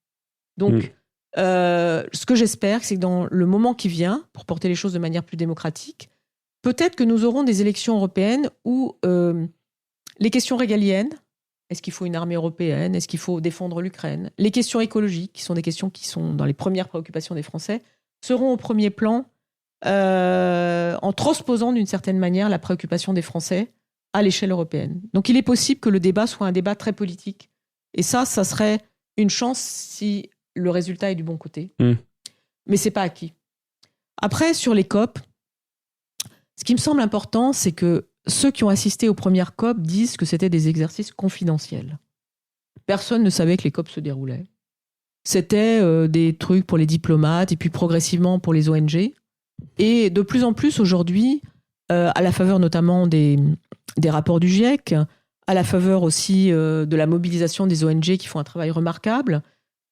Donc, ce que j'espère, c'est que dans le moment qui vient, pour porter les choses de manière plus démocratique, peut-être que nous aurons des élections européennes où les questions régaliennes, est-ce qu'il faut une armée européenne, est-ce qu'il faut défendre l'Ukraine, les questions écologiques, qui sont des questions qui sont dans les premières préoccupations des Français, seront au premier plan en transposant d'une certaine manière la préoccupation des Français à l'échelle européenne. Donc il est possible que le débat soit un débat très politique. Et ça serait une chance si le résultat est du bon côté. Mais c'est pas acquis. Après, sur les COP, ce qui me semble important, c'est que ceux qui ont assisté aux premières COP disent que c'était des exercices confidentiels. Personne ne savait que les COP se déroulaient. C'était des trucs pour les diplomates et puis progressivement pour les ONG. Et de plus en plus aujourd'hui, à la faveur notamment des rapports du GIEC, à la faveur aussi de la mobilisation des ONG qui font un travail remarquable,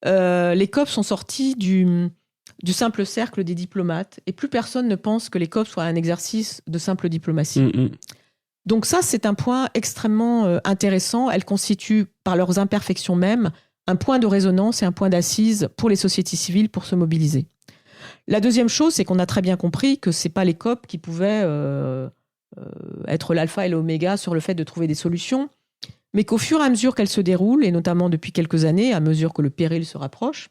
les COP sont sortis du simple cercle des diplomates et plus personne ne pense que les COP soient un exercice de simple diplomatie. Donc ça, c'est un point extrêmement intéressant. Elles constituent, par leurs imperfections même, un point de résonance et un point d'assise pour les sociétés civiles pour se mobiliser. La deuxième chose, c'est qu'on a très bien compris que c'est pas les COP qui pouvaient être l'alpha et l'oméga sur le fait de trouver des solutions, mais qu'au fur et à mesure qu'elles se déroulent, et notamment depuis quelques années, à mesure que le péril se rapproche,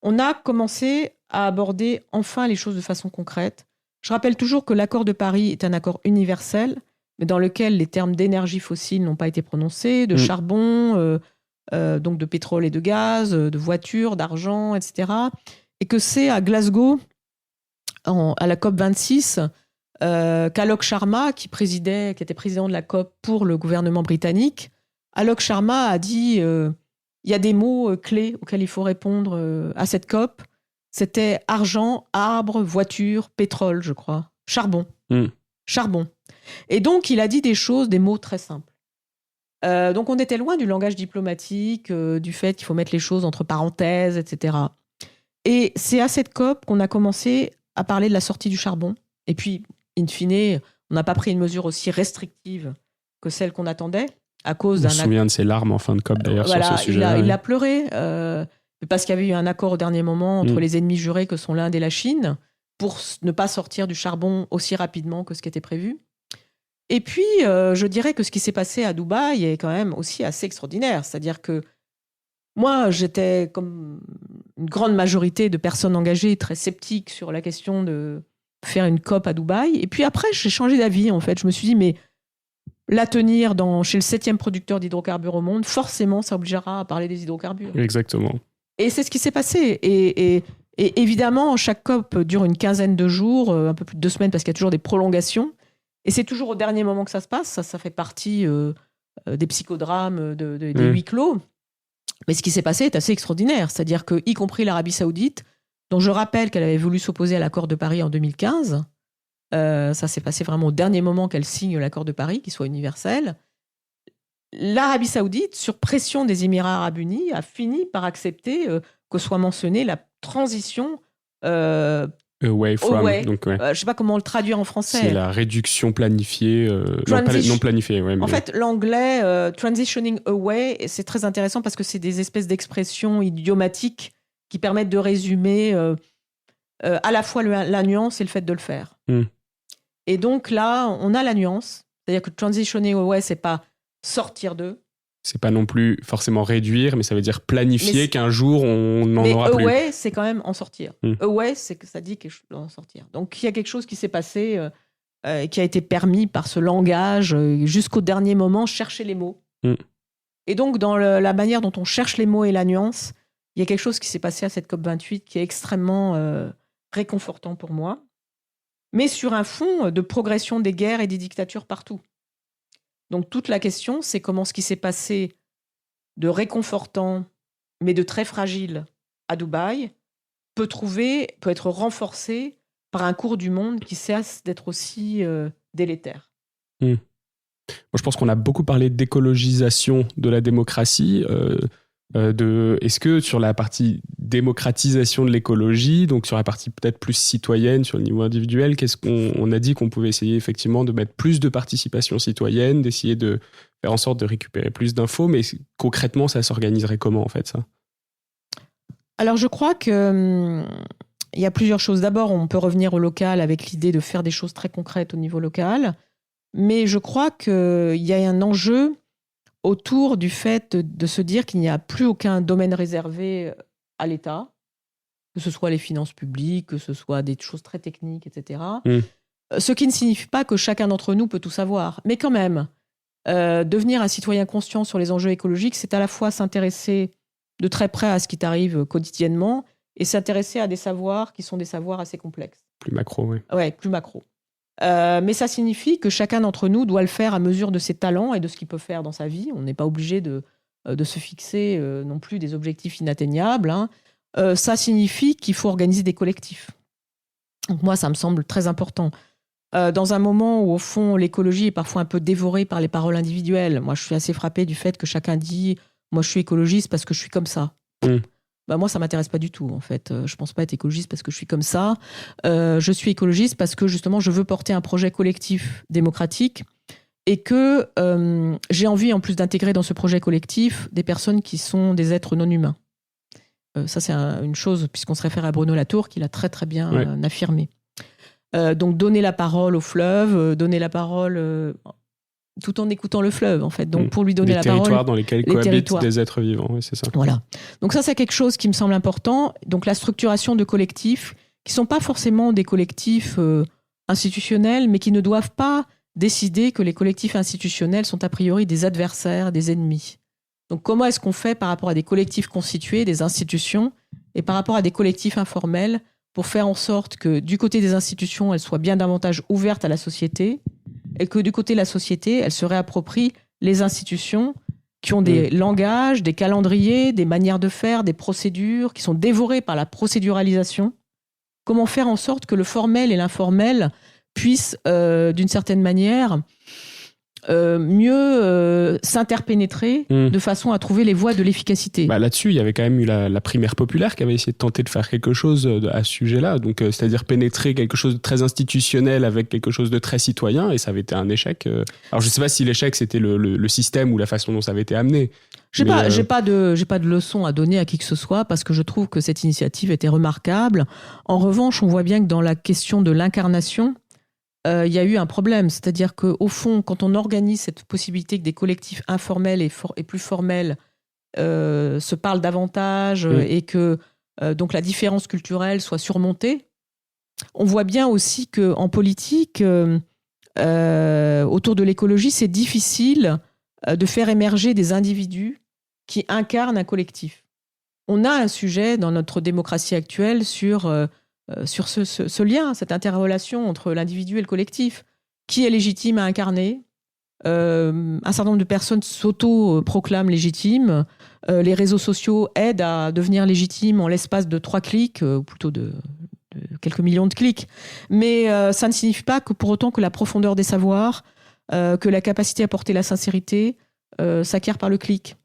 on a commencé à aborder enfin les choses de façon concrète. Je rappelle toujours que l'accord de Paris est un accord universel, mais dans lequel les termes d'énergie fossile n'ont pas été prononcés, de charbon, donc de pétrole et de gaz, de voitures, d'argent, etc. Et que c'est à Glasgow, à la COP26, qu'Alok Sharma, qui était président de la COP pour le gouvernement britannique, Alok Sharma a dit il y a des mots clés auxquels il faut répondre à cette COP. C'était argent, arbre, voiture, pétrole, je crois. Charbon. Charbon. Et donc, il a dit des mots très simples. Donc, on était loin du langage diplomatique, du fait qu'il faut mettre les choses entre parenthèses, etc. Et c'est à cette COP qu'on a commencé à parler de la sortie du charbon. Et puis, in fine, on n'a pas pris une mesure aussi restrictive que celle qu'on attendait. À cause On se souvient de ses larmes en fin de COP, d'ailleurs, sur ce sujet. Il a pleuré, parce qu'il y avait eu un accord au dernier moment entre les ennemis jurés que sont l'Inde et la Chine pour ne pas sortir du charbon aussi rapidement que ce qui était prévu. Et puis, je dirais que ce qui s'est passé à Dubaï est quand même aussi assez extraordinaire. C'est-à-dire que moi, j'étais comme une grande majorité de personnes engagées très sceptiques sur la question de faire une COP à Dubaï. Et puis après, j'ai changé d'avis, en fait. Je me suis dit, mais la tenir chez le 7e producteur d'hydrocarbures au monde, forcément, ça obligera à parler des hydrocarbures. Exactement. Et c'est ce qui s'est passé. Et évidemment, chaque COP dure une quinzaine de jours, un peu plus de 2 semaines, parce qu'il y a toujours des prolongations. Et c'est toujours au dernier moment que ça se passe. Ça fait partie des psychodrames, des huis clos. Mais ce qui s'est passé est assez extraordinaire. C'est-à-dire que, y compris l'Arabie Saoudite, dont je rappelle qu'elle avait voulu s'opposer à l'accord de Paris en 2015, ça s'est passé vraiment au dernier moment qu'elle signe l'accord de Paris, qui soit universel. L'Arabie Saoudite, sur pression des Émirats Arabes Unis, a fini par accepter que soit mentionnée la transition away from. Away. Donc, ouais. Je ne sais pas comment le traduire en français. C'est la réduction planifiée, non planifiée. Ouais, mais... En fait, l'anglais, transitioning away, c'est très intéressant parce que c'est des espèces d'expressions idiomatiques qui permettent de résumer à la fois la nuance et le fait de le faire. Et donc là, on a la nuance. C'est-à-dire que transitioning away, c'est pas sortir d'eux. C'est pas non plus forcément réduire, mais ça veut dire planifier qu'un jour, on n'en aura plus. Mais away, c'est quand même en sortir. Away, c'est que ça dit quelque chose d'en sortir. Donc, il y a quelque chose qui s'est passé, qui a été permis par ce langage, jusqu'au dernier moment, chercher les mots. Et donc, dans la manière dont on cherche les mots et la nuance, il y a quelque chose qui s'est passé à cette COP28 qui est extrêmement réconfortant pour moi, mais sur un fond de progression des guerres et des dictatures partout. Donc toute la question, c'est comment ce qui s'est passé de réconfortant, mais de très fragile à Dubaï, peut être renforcé par un cours du monde qui cesse d'être aussi délétère. Moi, je pense qu'on a beaucoup parlé d'écologisation de la démocratie. Est-ce que sur la partie démocratisation de l'écologie, donc sur la partie peut-être plus citoyenne, sur le niveau individuel, qu'est-ce qu'on a dit qu'on pouvait essayer effectivement de mettre plus de participation citoyenne, d'essayer de faire en sorte de récupérer plus d'infos, mais concrètement, ça s'organiserait comment en fait ça ? Alors je crois qu'il y a plusieurs choses. D'abord, on peut revenir au local avec l'idée de faire des choses très concrètes au niveau local, mais je crois qu'il y a un enjeu autour du fait de se dire qu'il n'y a plus aucun domaine réservé à l'État, que ce soit les finances publiques, que ce soit des choses très techniques, etc. Ce qui ne signifie pas que chacun d'entre nous peut tout savoir. Mais quand même, devenir un citoyen conscient sur les enjeux écologiques, c'est à la fois s'intéresser de très près à ce qui t'arrive quotidiennement et s'intéresser à des savoirs qui sont des savoirs assez complexes. Plus macro, oui. Ouais, plus macro. Mais ça signifie que chacun d'entre nous doit le faire à mesure de ses talents et de ce qu'il peut faire dans sa vie. On n'est pas obligé de se fixer non plus des objectifs inatteignables. Ça signifie qu'il faut organiser des collectifs. Donc moi, ça me semble très important. Dans un moment où, au fond, l'écologie est parfois un peu dévorée par les paroles individuelles, moi, je suis assez frappée du fait que chacun dit « moi, je suis écologiste parce que je suis comme ça ». Moi, ça ne m'intéresse pas du tout, en fait. Je ne pense pas être écologiste parce que je suis comme ça. Je suis écologiste parce que, justement, je veux porter un projet collectif démocratique et que j'ai envie, en plus, d'intégrer dans ce projet collectif des personnes qui sont des êtres non humains. Ça, c'est une chose, puisqu'on se réfère à Bruno Latour, qui l'a très très bien affirmé. Donc, donner la parole au fleuve, donner la parole tout en écoutant le fleuve, en fait. Donc, pour lui donner la parole... Les territoires dans lesquels cohabitent des êtres vivants, oui, c'est ça. Voilà. Donc ça, c'est quelque chose qui me semble important. Donc, la structuration de collectifs qui ne sont pas forcément des collectifs institutionnels, mais qui ne doivent pas décider que les collectifs institutionnels sont a priori des adversaires, des ennemis. Donc, comment est-ce qu'on fait par rapport à des collectifs constitués, des institutions, et par rapport à des collectifs informels, pour faire en sorte que du côté des institutions, elles soient bien davantage ouvertes à la société, et que du côté de la société, elles se réapproprient les institutions qui ont des langages, des calendriers, des manières de faire, des procédures, qui sont dévorées par la procéduralisation. Comment faire en sorte que le formel et l'informel puissent, d'une certaine manière, mieux s'interpénétrer de façon à trouver les voies de l'efficacité. Là-dessus, il y avait quand même eu la primaire populaire qui avait essayé de tenter de faire quelque chose à ce sujet-là, donc c'est-à-dire pénétrer quelque chose de très institutionnel avec quelque chose de très citoyen, et ça avait été un échec. Alors je ne sais pas si l'échec c'était le système ou la façon dont ça avait été amené. J'ai pas de leçon à donner à qui que ce soit, parce que je trouve que cette initiative était remarquable. En revanche, on voit bien que dans la question de l'incarnation, il y a eu un problème. C'est-à-dire qu'au fond, quand on organise cette possibilité que des collectifs informels et plus formels se parlent davantage et que donc la différence culturelle soit surmontée, on voit bien aussi qu'en politique, autour de l'écologie, c'est difficile de faire émerger des individus qui incarnent un collectif. On a un sujet dans notre démocratie actuelle sur ce lien, cette interrelation entre l'individu et le collectif. Qui est légitime à incarner ? Un certain nombre de personnes s'auto-proclament légitimes. Les réseaux sociaux aident à devenir légitimes en l'espace de 3 clics, ou plutôt de quelques millions de clics. Mais ça ne signifie pas que pour autant que la profondeur des savoirs, que la capacité à porter la sincérité s'acquiert par le clic.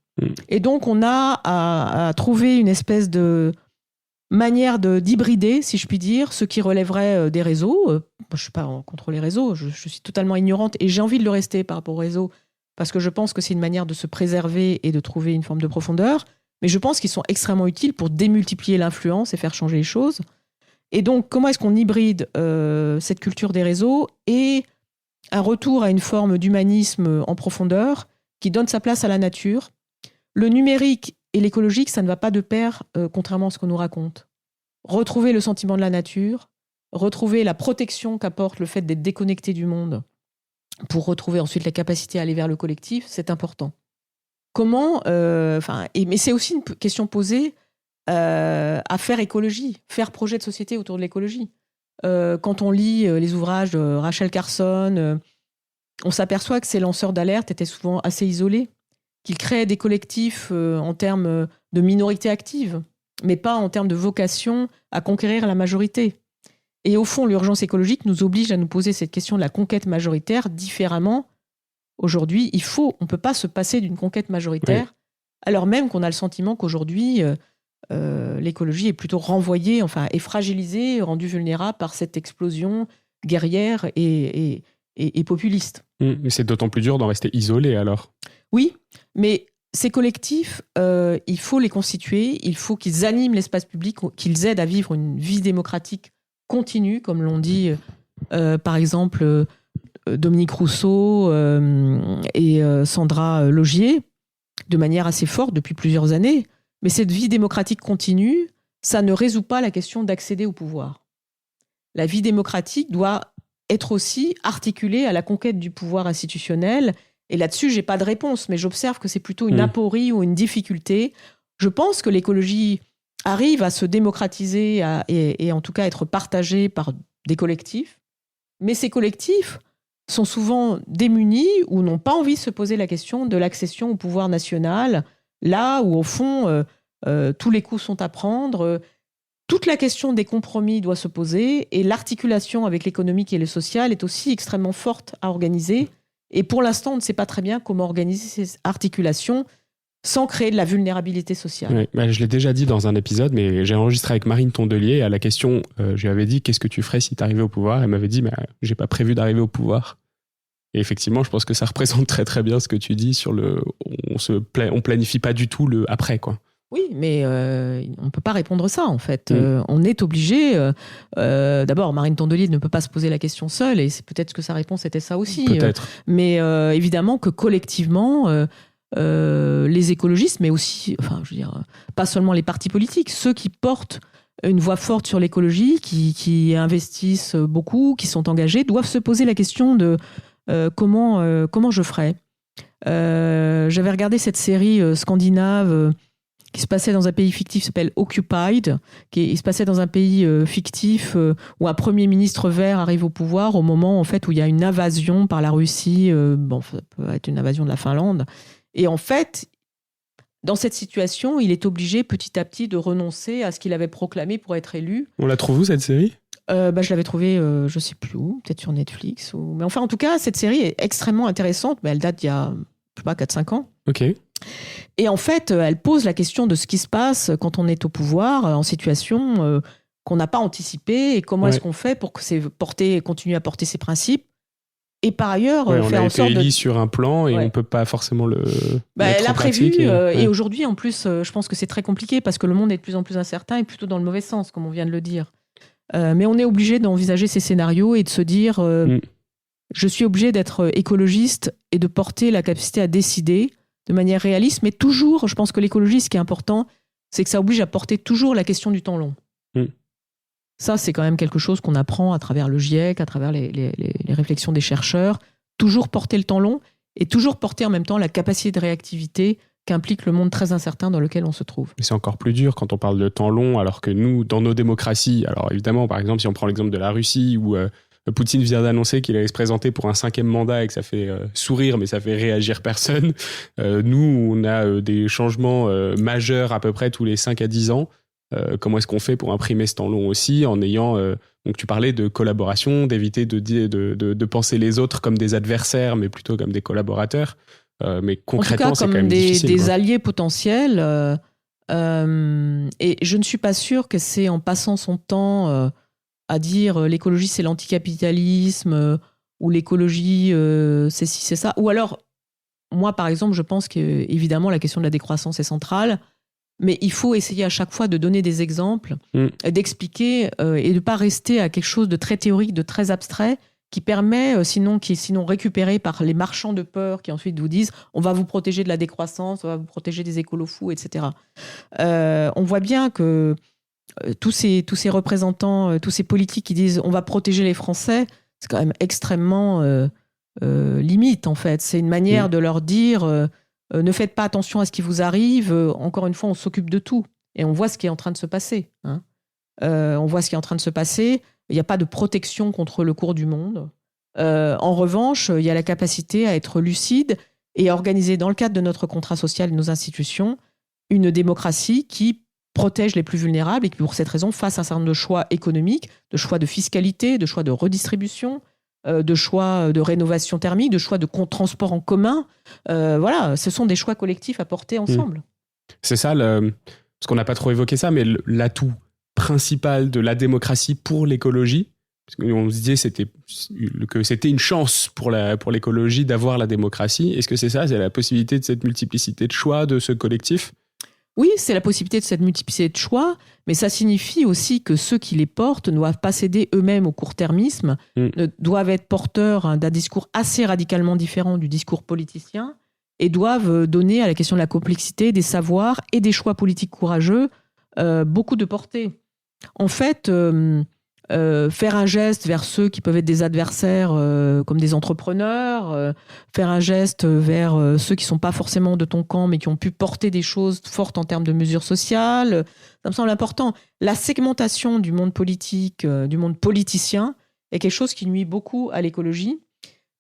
Et donc, on a à trouver une espèce de manière d'hybrider, si je puis dire, ce qui relèverait des réseaux. Moi, je ne suis pas contre les réseaux, je suis totalement ignorante et j'ai envie de le rester par rapport aux réseaux parce que je pense que c'est une manière de se préserver et de trouver une forme de profondeur. Mais je pense qu'ils sont extrêmement utiles pour démultiplier l'influence et faire changer les choses. Et donc, comment est-ce qu'on hybride cette culture des réseaux et un retour à une forme d'humanisme en profondeur qui donne sa place à la nature ? Le numérique et l'écologique, ça ne va pas de pair, contrairement à ce qu'on nous raconte. Retrouver le sentiment de la nature, retrouver la protection qu'apporte le fait d'être déconnecté du monde pour retrouver ensuite la capacité à aller vers le collectif, c'est important. Comment mais c'est aussi une question posée à faire écologie, faire projet de société autour de l'écologie. Quand on lit les ouvrages de Rachel Carson, on s'aperçoit que ces lanceurs d'alerte étaient souvent assez isolés, qu'ils créaient des collectifs en termes de minorité active, mais pas en termes de vocation à conquérir la majorité. Et au fond, l'urgence écologique nous oblige à nous poser cette question de la conquête majoritaire différemment. Aujourd'hui, on ne peut pas se passer d'une conquête majoritaire, alors même qu'on a le sentiment qu'aujourd'hui, l'écologie est plutôt renvoyée, est fragilisée, rendue vulnérable par cette explosion guerrière et populiste. Mais c'est d'autant plus dur d'en rester isolé alors. Oui, mais ces collectifs, il faut les constituer, il faut qu'ils animent l'espace public, qu'ils aident à vivre une vie démocratique continue, comme l'ont dit par exemple Dominique Rousseau et Sandra Laugier, de manière assez forte depuis plusieurs années. Mais cette vie démocratique continue, ça ne résout pas la question d'accéder au pouvoir. La vie démocratique doit être aussi articulée à la conquête du pouvoir institutionnel. Et là-dessus, je n'ai pas de réponse, mais j'observe que c'est plutôt une aporie ou une difficulté. Je pense que l'écologie arrive à se démocratiser et en tout cas être partagée par des collectifs. Mais ces collectifs sont souvent démunis ou n'ont pas envie de se poser la question de l'accession au pouvoir national, là où, au fond, tous les coups sont à prendre. Toute la question des compromis doit se poser et l'articulation avec l'économique et le social est aussi extrêmement forte à organiser. Et pour l'instant, on ne sait pas très bien comment organiser ces articulations sans créer de la vulnérabilité sociale. Oui, je l'ai déjà dit dans un épisode, mais j'ai enregistré avec Marine Tondelier et à la question, je lui avais dit « Qu'est-ce que tu ferais si tu arrivais au pouvoir ?» Elle m'avait dit « J'ai pas prévu d'arriver au pouvoir. » Et effectivement, je pense que ça représente très très bien ce que tu dis sur on planifie pas du tout le après, quoi. Oui, mais on ne peut pas répondre ça, en fait. On est obligé... d'abord, Marine Tondelier ne peut pas se poser la question seule, et c'est peut-être que sa réponse était ça aussi. Peut-être. Mais évidemment que collectivement, les écologistes, mais aussi, enfin, je veux dire, pas seulement les partis politiques, ceux qui portent une voix forte sur l'écologie, qui investissent beaucoup, qui sont engagés, doivent se poser la question de comment je ferais. J'avais regardé cette série scandinave qui se passait dans un pays fictif qui s'appelle Occupied, il se passait dans un pays fictif où un premier ministre vert arrive au pouvoir au moment en fait où il y a une invasion par la Russie, ça peut être une invasion de la Finlande, et en fait dans cette situation il est obligé petit à petit de renoncer à ce qu'il avait proclamé pour être élu. On la trouve où cette série ? Je l'avais trouvée, je sais plus où, peut-être sur Netflix, mais enfin en tout cas cette série est extrêmement intéressante, mais elle date d'il y a, je sais pas, 4-5 ans. Ok. Et en fait, elle pose la question de ce qui se passe quand on est au pouvoir, en situation qu'on n'a pas anticipée, et comment est-ce qu'on fait pour que continue à porter ses principes. Et par ailleurs, faire en sorte on a été élu sur un plan et on ne peut pas forcément le mettre elle a en prévu, pratique. Et aujourd'hui, en plus, je pense que c'est très compliqué parce que le monde est de plus en plus incertain et plutôt dans le mauvais sens, comme on vient de le dire. Mais on est obligé d'envisager ces scénarios et de se dire je suis obligé d'être écologiste et de porter la capacité à décider de manière réaliste, mais toujours, je pense que l'écologie, ce qui est important, c'est que ça oblige à porter toujours la question du temps long. Ça, c'est quand même quelque chose qu'on apprend à travers le GIEC, à travers les réflexions des chercheurs. Toujours porter le temps long et toujours porter en même temps la capacité de réactivité qu'implique le monde très incertain dans lequel on se trouve. Et c'est encore plus dur quand on parle de temps long, alors que nous, dans nos démocraties, alors évidemment, par exemple, si on prend l'exemple de la Russie, où Poutine vient d'annoncer qu'il allait se présenter pour un 5e mandat et que ça fait sourire, mais ça fait réagir personne. Nous, on a des changements majeurs à peu près tous les 5 à 10 ans. Comment est-ce qu'on fait pour imprimer ce temps long aussi, en ayant... donc tu parlais de collaboration, d'éviter de penser les autres comme des adversaires, mais plutôt comme des collaborateurs. Mais concrètement, c'est quand même difficile. Des alliés potentiels. Et je ne suis pas sûre que c'est en passant son temps... à dire l'écologie c'est l'anticapitalisme ou l'écologie c'est ci, c'est ça. Ou alors, moi par exemple, je pense qu'évidemment la question de la décroissance est centrale, mais il faut essayer à chaque fois de donner des exemples, d'expliquer et de ne pas rester à quelque chose de très théorique, de très abstrait, qui permet, qui est sinon récupéré par les marchands de peur qui ensuite vous disent on va vous protéger de la décroissance, on va vous protéger des écolos-fous, etc. On voit bien que tous ces représentants, tous ces politiques qui disent on va protéger les Français, c'est quand même extrêmement limite en fait. C'est une manière de leur dire ne faites pas attention à ce qui vous arrive, encore une fois on s'occupe de tout. Et on voit ce qui est en train de se passer. On voit ce qui est en train de se passer. Il n'y a pas de protection contre le cours du monde. En revanche, il y a la capacité à être lucide et à organiser dans le cadre de notre contrat social et de nos institutions une démocratie qui protège les plus vulnérables et qui, pour cette raison, fasse un certain nombre de choix économiques, de choix de fiscalité, de choix de redistribution, de choix de rénovation thermique, de choix de transport en commun. Voilà, ce sont des choix collectifs à porter ensemble. C'est ça, parce qu'on n'a pas trop évoqué ça, mais l'atout principal de la démocratie pour l'écologie, parce qu'on se disait que c'était une chance pour l'écologie d'avoir la démocratie. Est-ce que c'est ça, c'est la possibilité de cette multiplicité de choix, de ce collectif ? Oui, c'est la possibilité de cette multiplicité de choix, mais ça signifie aussi que ceux qui les portent ne doivent pas céder eux-mêmes au court-termisme, doivent être porteurs d'un discours assez radicalement différent du discours politicien et doivent donner à la question de la complexité des savoirs et des choix politiques courageux beaucoup de portée. En fait, faire un geste vers ceux qui peuvent être des adversaires comme des entrepreneurs, faire un geste vers ceux qui ne sont pas forcément de ton camp mais qui ont pu porter des choses fortes en termes de mesures sociales, ça me semble important. La segmentation du monde politique, du monde politicien est quelque chose qui nuit beaucoup à l'écologie,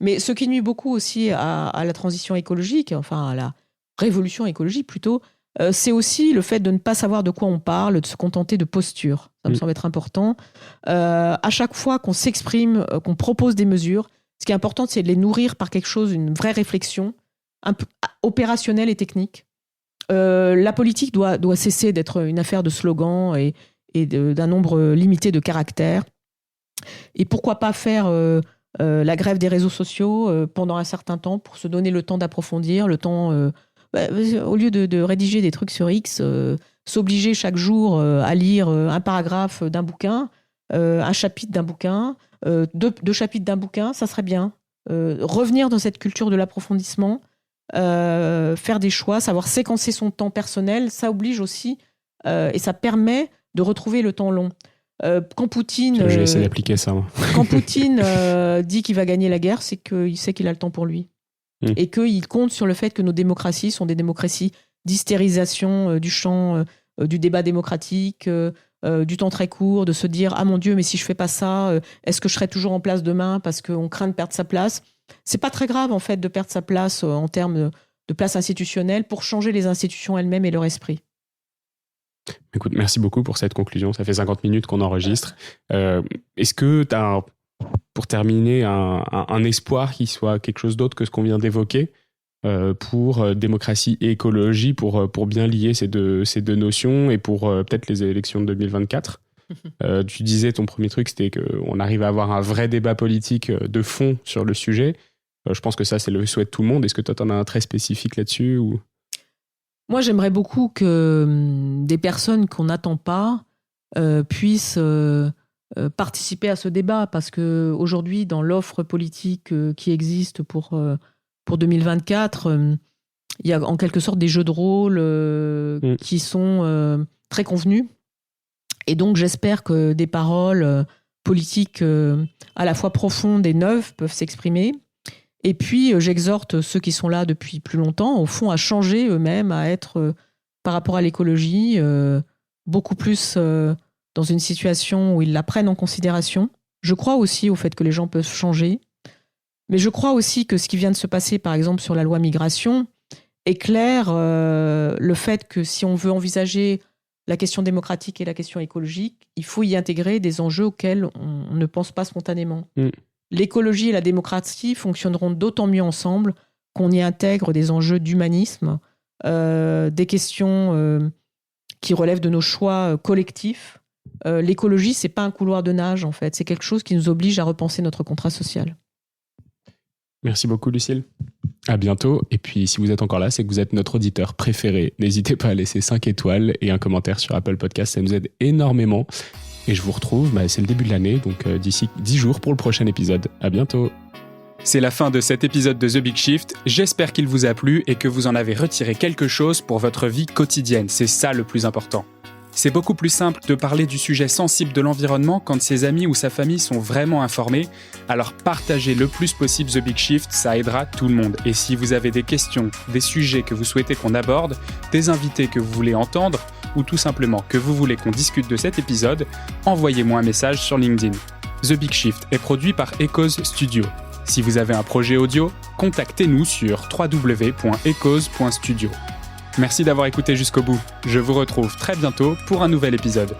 mais ce qui nuit beaucoup aussi à la transition écologique, enfin à la révolution écologique plutôt, c'est aussi le fait de ne pas savoir de quoi on parle, de se contenter de postures. Ça me semble être important. À chaque fois qu'on s'exprime, qu'on propose des mesures, ce qui est important, c'est de les nourrir par quelque chose, une vraie réflexion, un peu opérationnelle et technique. La politique doit cesser d'être une affaire de slogans et d'un nombre limité de caractères. Et pourquoi pas faire la grève des réseaux sociaux pendant un certain temps pour se donner le temps d'approfondir, le temps au lieu de rédiger des trucs sur X, s'obliger chaque jour à lire un paragraphe d'un bouquin, un chapitre d'un bouquin, deux chapitres d'un bouquin, ça serait bien. Revenir dans cette culture de l'approfondissement, faire des choix, savoir séquencer son temps personnel, ça oblige aussi et ça permet de retrouver le temps long. Quand Poutine, j'ai essayé d'appliquer ça. Moi. Quand Poutine dit qu'il va gagner la guerre, c'est qu'il sait qu'il a le temps pour lui. Et qu'il compte sur le fait que nos démocraties sont des démocraties d'hystérisation du champ du débat démocratique, du temps très court, de se dire « Ah mon Dieu, mais si je fais pas ça, est-ce que je serai toujours en place demain parce qu'on craint de perdre sa place ?» C'est pas très grave en fait de perdre sa place en termes de place institutionnelle pour changer les institutions elles-mêmes et leur esprit. Écoute, merci beaucoup pour cette conclusion. Ça fait 50 minutes qu'on enregistre. Est-ce que tu as, pour terminer, un espoir qui soit quelque chose d'autre que ce qu'on vient d'évoquer pour démocratie et écologie, pour bien lier ces deux notions et pour peut-être les élections de 2024 ? Tu disais, ton premier truc, c'était qu'on arrive à avoir un vrai débat politique de fond sur le sujet. Je pense que ça, c'est le souhait de tout le monde. Est-ce que toi, tu en as un très spécifique là-dessus ou... Moi, j'aimerais beaucoup que des personnes qu'on n'attend pas puissent participer à ce débat, parce qu'aujourd'hui, dans l'offre politique qui existe pour 2024, il y a en quelque sorte des jeux de rôle qui sont très convenus. Et donc, j'espère que des paroles politiques à la fois profondes et neuves peuvent s'exprimer. Et puis, j'exhorte ceux qui sont là depuis plus longtemps, au fond, à changer eux-mêmes, à être, par rapport à l'écologie, beaucoup plus dans une situation où ils la prennent en considération. Je crois aussi au fait que les gens peuvent changer. Mais je crois aussi que ce qui vient de se passer, par exemple, sur la loi migration, éclaire le fait que si on veut envisager la question démocratique et la question écologique, il faut y intégrer des enjeux auxquels on ne pense pas spontanément. L'écologie et la démocratie fonctionneront d'autant mieux ensemble qu'on y intègre des enjeux d'humanisme, des questions qui relèvent de nos choix collectifs. L'écologie, c'est pas un couloir de nage, en fait. C'est quelque chose qui nous oblige à repenser notre contrat social. Merci beaucoup, Lucille. À bientôt. Et puis, si vous êtes encore là, c'est que vous êtes notre auditeur préféré. N'hésitez pas à laisser 5 étoiles et un commentaire sur Apple Podcast. Ça nous aide énormément. Et je vous retrouve, c'est le début de l'année, donc d'ici 10 jours pour le prochain épisode. À bientôt. C'est la fin de cet épisode de The Big Shift. J'espère qu'il vous a plu et que vous en avez retiré quelque chose pour votre vie quotidienne. C'est ça le plus important. C'est beaucoup plus simple de parler du sujet sensible de l'environnement quand ses amis ou sa famille sont vraiment informés. Alors partagez le plus possible The Big Shift, ça aidera tout le monde. Et si vous avez des questions, des sujets que vous souhaitez qu'on aborde, des invités que vous voulez entendre, ou tout simplement que vous voulez qu'on discute de cet épisode, envoyez-moi un message sur LinkedIn. The Big Shift est produit par Echoes Studio. Si vous avez un projet audio, contactez-nous sur www.echoes.studio. Merci d'avoir écouté jusqu'au bout. Je vous retrouve très bientôt pour un nouvel épisode.